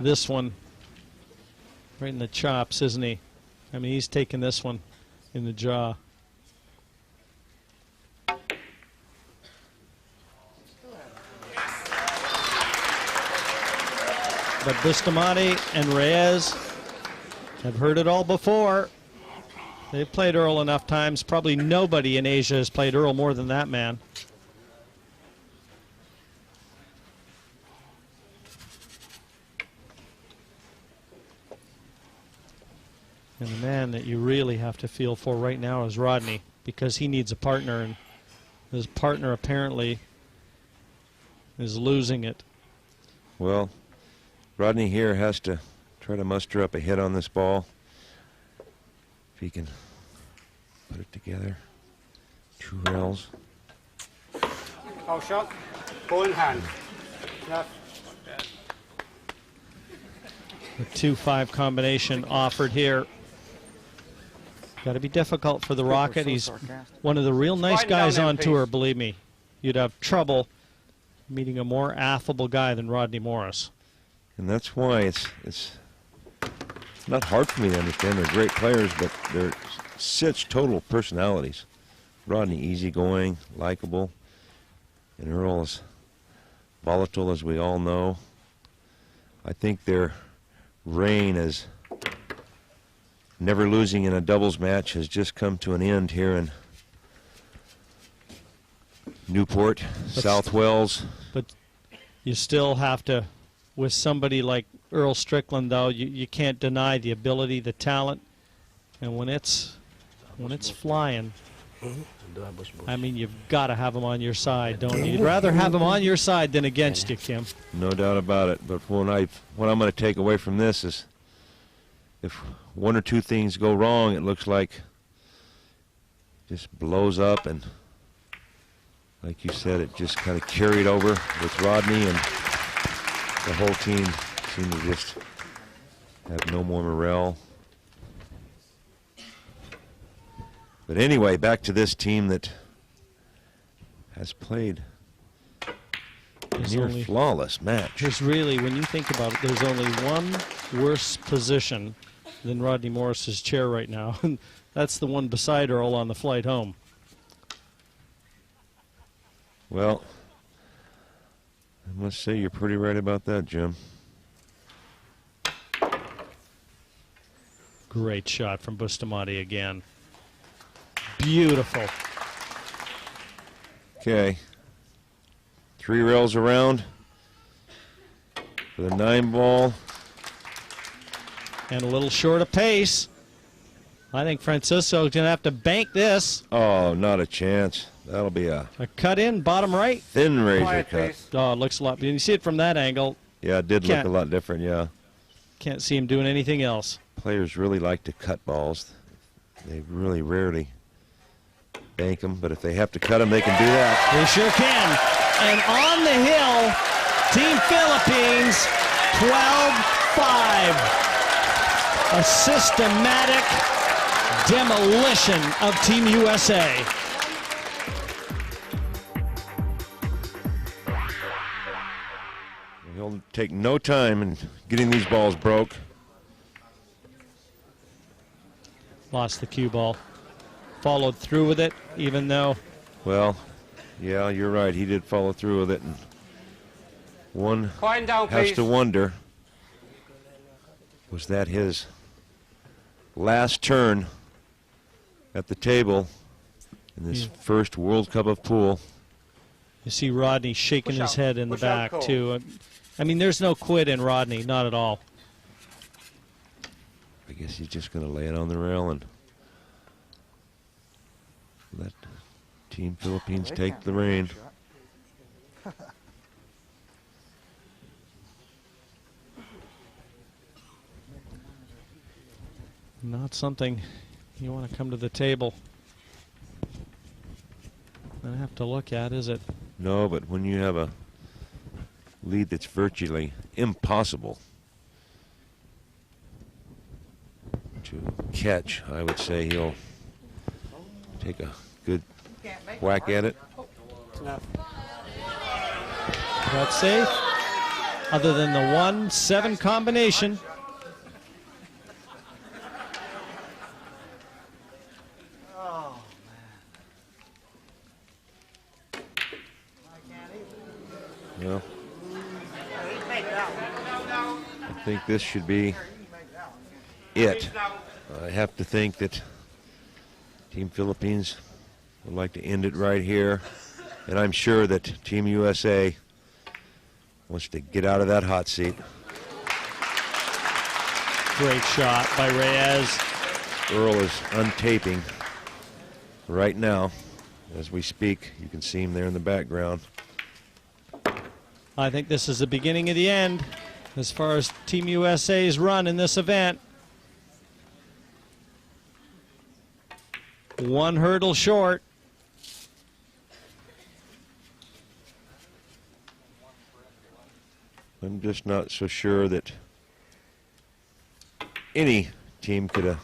this one right in the chops, isn't he? I mean, he's taking this one in the jaw. But Bustamante and Reyes have heard it all before. They've played Earl enough times. Probably nobody in Asia has played Earl more than that man. And the man that you really have to feel for right now is Rodney, because he needs a partner, and his partner apparently is losing it. Well, Rodney here has to try to muster up a hit on this ball. If he can put it together. 2 rails. Foul shot. Ball in hand. Left. The 2-5 combination offered here. Got to be difficult for the Rocket. so He's sarcastic. one of the real nice Quieten down guys there, on please. tour, believe me. You'd have trouble meeting a more affable guy than Rodney Morris. And that's why it's not hard for me to understand. They're great players, but they're such total personalities. Rodney easygoing, likable, and Earl is volatile, as we all know. I think their reign as never losing in a doubles match has just come to an end here in Newport, South Wales. But you still have to, with somebody like Earl Strickland, though, you can't deny the ability, the talent, and when it's flying, I mean, you've got to have him on your side, don't you? You'd rather have him on your side than against you, Kim. No doubt about it. But what I'm going to take away from this is, if 1 or 2 things go wrong, it looks like just blows up, and like you said, it just kind of carried over with Rodney, and the whole team seemed to just have no more morale. But anyway, back to this team that has played a There's near only- flawless match. There's really, when you think about it, there's only one worse position than Rodney Morris's chair right now, and that's the one beside Earl on the flight home. Well, I must say you're pretty right about that, Jim. Great shot from Bustamante again. Beautiful. Okay. 3 rails around for the 9 ball. And a little short of pace. I think Francisco's going to have to bank this. Oh, not a chance. That'll be a A cut in, bottom right. thin razor Quiet, cut. please. Oh, it looks a lot. You see it from that angle. Yeah, it did look Can't- a lot different, yeah. Can't see him doing anything else. Players really like to cut balls. They really rarely bank them, but if they have to cut them, they can do that. They sure can. And on the hill, Team Philippines, 12-5. A systematic demolition of Team USA. He'll take no time in getting these balls broke. Lost the cue ball. Followed through with it, even though Well, yeah, you're right. He did follow through with it. And one Quieten down, has please. to wonder, was that his last turn at the table in this Yeah. first World Cup of pool? you see Rodney shaking Push his out. head in the Push out, back, Cole. too. I mean, there's no quit in Rodney, not at all. I guess he's just going to lay it on the rail and let Team Philippines They take can't the make that reign. shot. Not something you want to come to the table. I have to look at, is it? No, but when you have a lead that's virtually impossible to catch, I would say he'll take a good whack at it. That's safe. Other than the 1-7 combination. Oh, man. Well, I think this should be it. I have to think that Team Philippines would like to end it right here. And I'm sure that Team USA wants to get out of that hot seat. Great shot by Reyes. Earl is untaping right now as we speak. You can see him there in the background. I think this is the beginning of the end as far as Team USA's run in this event. One hurdle short. I'm just not so sure that any team could have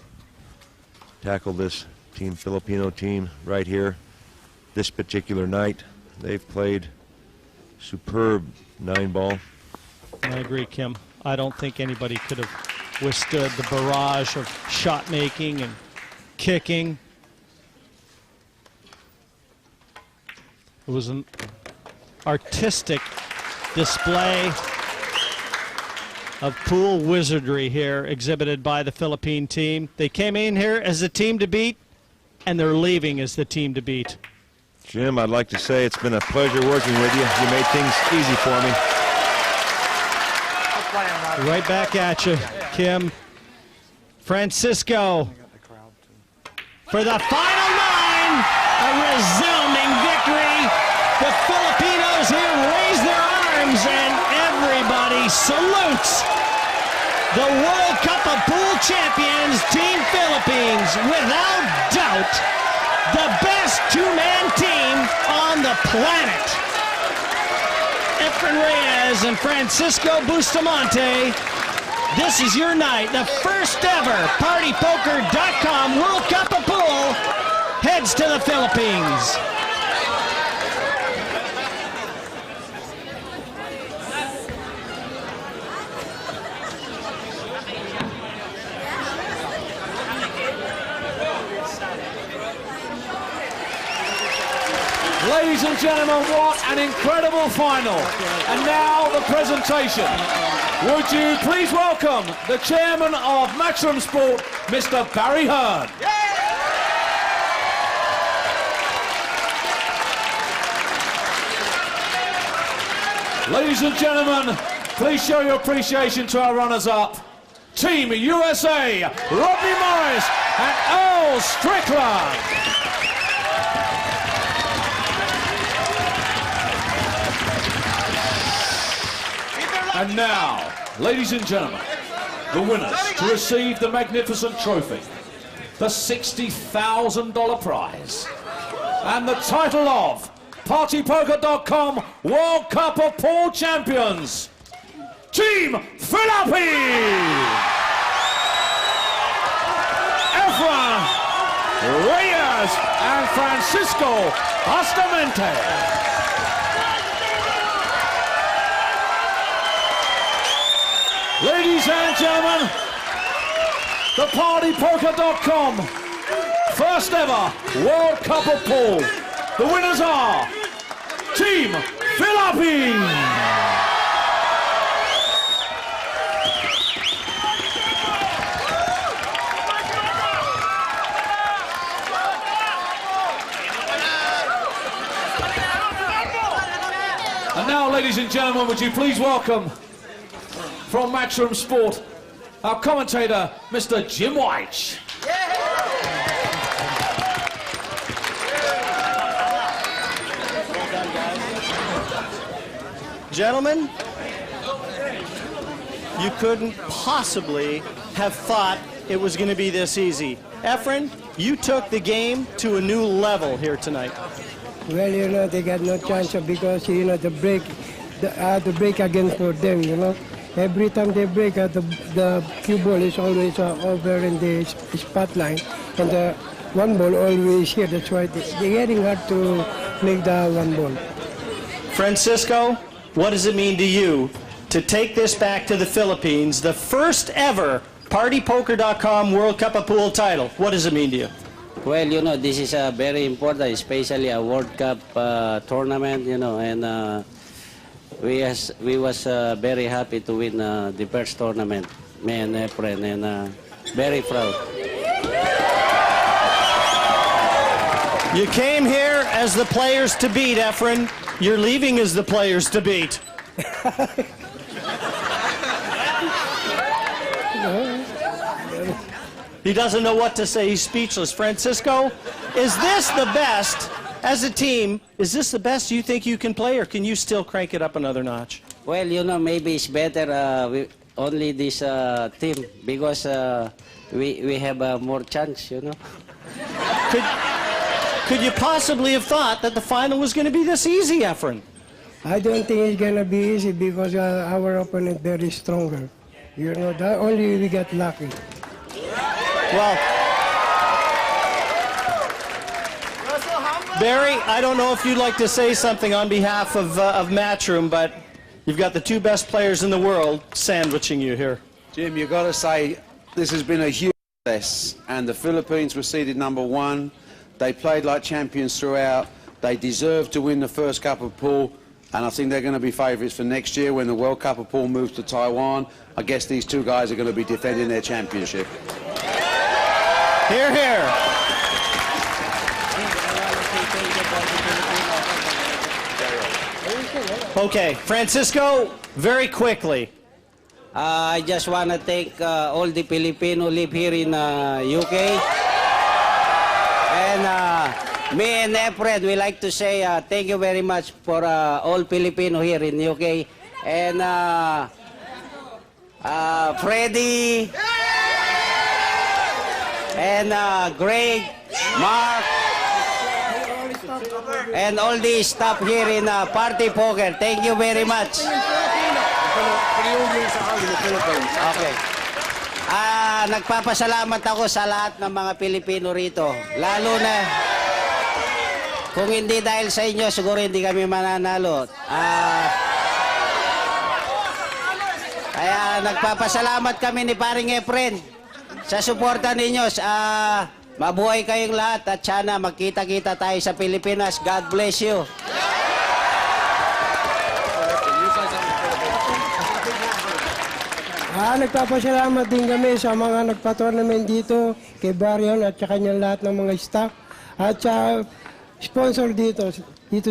tackled this Team Filipino team right here this particular night. They've played superb 9-ball. I agree, Kim. I don't think anybody could have withstood the barrage of shot making and kicking. It was an artistic display of pool wizardry here exhibited by the Philippine team. They came in here as the team to beat, and they're leaving as the team to beat. Jim, I'd like to say it's been a pleasure working with you. You made things easy for me. Right back at you, Kim. Francisco for the final 9, a resounding victory. The Filipinos here raise their arms and everybody salutes the World Cup of Pool Champions, Team Philippines. Without doubt, the best two-man team on the planet. Efren Reyes and Francisco Bustamante, this is your night. The first ever PartyPoker.com World Cup of Pool heads to the Philippines. Ladies and gentlemen, what an incredible final. And now the presentation. Would you please welcome the chairman of Matchroom Sport, Mr. Barry Hearn. Ladies and gentlemen, please show your appreciation to our runners-up. Team USA, Rodney Morris and Earl Strickland. And now, ladies and gentlemen, the winners to receive the magnificent trophy, the $60,000 prize, and the title of PartyPoker.com World Cup of Pool Champions, Team Philippines! Efren Reyes and Francisco Bustamante. Ladies and gentlemen, the PartyPoker.com first ever World Cup of Pool. The winners are Team Philippines. And now, ladies and gentlemen, would you please welcome from Matchroom Sport, our commentator, Mr. Jim White. Gentlemen, you couldn't possibly have thought it was going to be this easy. Efren, you took the game to a new level here tonight. Well, you know, they got no chance because, you know, the break again for them, you know. Every time they break, the cue ball is always over in the spotlight, and the one ball always here. That's why they're getting hard to make the one ball. Francisco, what does it mean to you to take this back to the Philippines, the first ever PartyPoker.com World Cup of Pool title? What does it mean to you? Well, you know, this is very important, especially a World Cup tournament, you know, and we was very happy to win the first tournament, me and Efren, and very proud. You came here as the players to beat, Efren. You're leaving as the players to beat. He doesn't know what to say. He's speechless. Francisco, is this the best, as a team, is this the best you think you can play, or can you still crank it up another notch? Well, you know, maybe it's better only this team because we have more chance, you know. Could you possibly have thought that the final was going to be this easy, Efren? I don't think it's going to be easy because our opponent very stronger. You know, only we got lucky. Well, Barry, I don't know if you'd like to say something on behalf of Matchroom, but you've got the two best players in the world sandwiching you here. Jim, you've got to say this has been a huge success, and the Philippines were seeded #1. They played like champions throughout. They deserve to win the first Cup of Pool, and I think they're going to be favourites for next year when the World Cup of Pool moves to Taiwan. I guess these two guys are going to be defending their championship. Hear, hear. Okay, Francisco, very quickly. I just want to thank all the Filipino live here in UK. And me and Efren, we like to say thank you very much for all Filipino here in UK. And Freddie, and Greg, Mark, and all the staff here in Party Poker. Thank you very much. Okay. Nagpapasalamat ako sa lahat ng mga Pilipino rito. Lalo na, kung hindi dahil sa inyo, siguro hindi kami mananalo. Kaya nagpapasalamat kami ni Paring Efren sa suporta ninyo. Mabuhay kayong lahat at sana magkita-kita tayo sa Pilipinas. God bless you. Nagpapasalamat din kami sa mga nagpa-tournament dito, kay Baryon at sa kanyang lahat ng mga staff at sa sponsor dito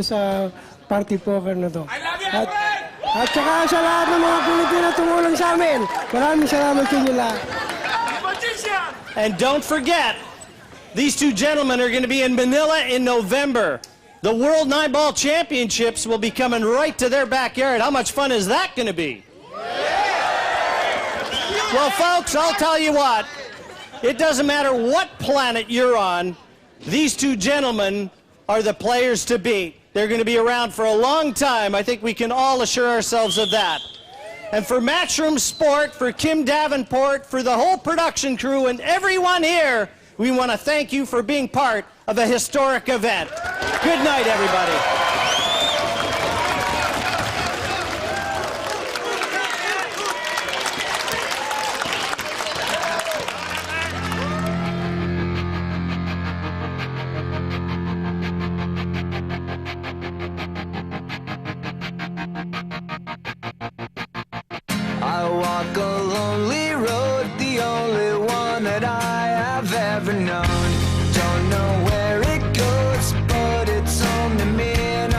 sa Party Poker na to. At saka sa lahat ng mga Pilipino tumulong sa amin. Maraming salamat sa inyo lahat. And don't forget, these two gentlemen are going to be in Manila in November. The World 9-Ball Championships will be coming right to their backyard. How much fun is that going to be? Well, folks, I'll tell you what. It doesn't matter what planet you're on, these two gentlemen are the players to beat. They're going to be around for a long time. I think we can all assure ourselves of that. And for Matchroom Sport, for Kim Davenport, for the whole production crew, and everyone here, we want to thank you for being part of a historic event. Good night, everybody. I walk a lonely road, the only one that I have ever known. Don't know where it goes, but it's home to me, and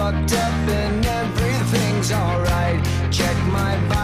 fucked up and everything's alright. Check my body.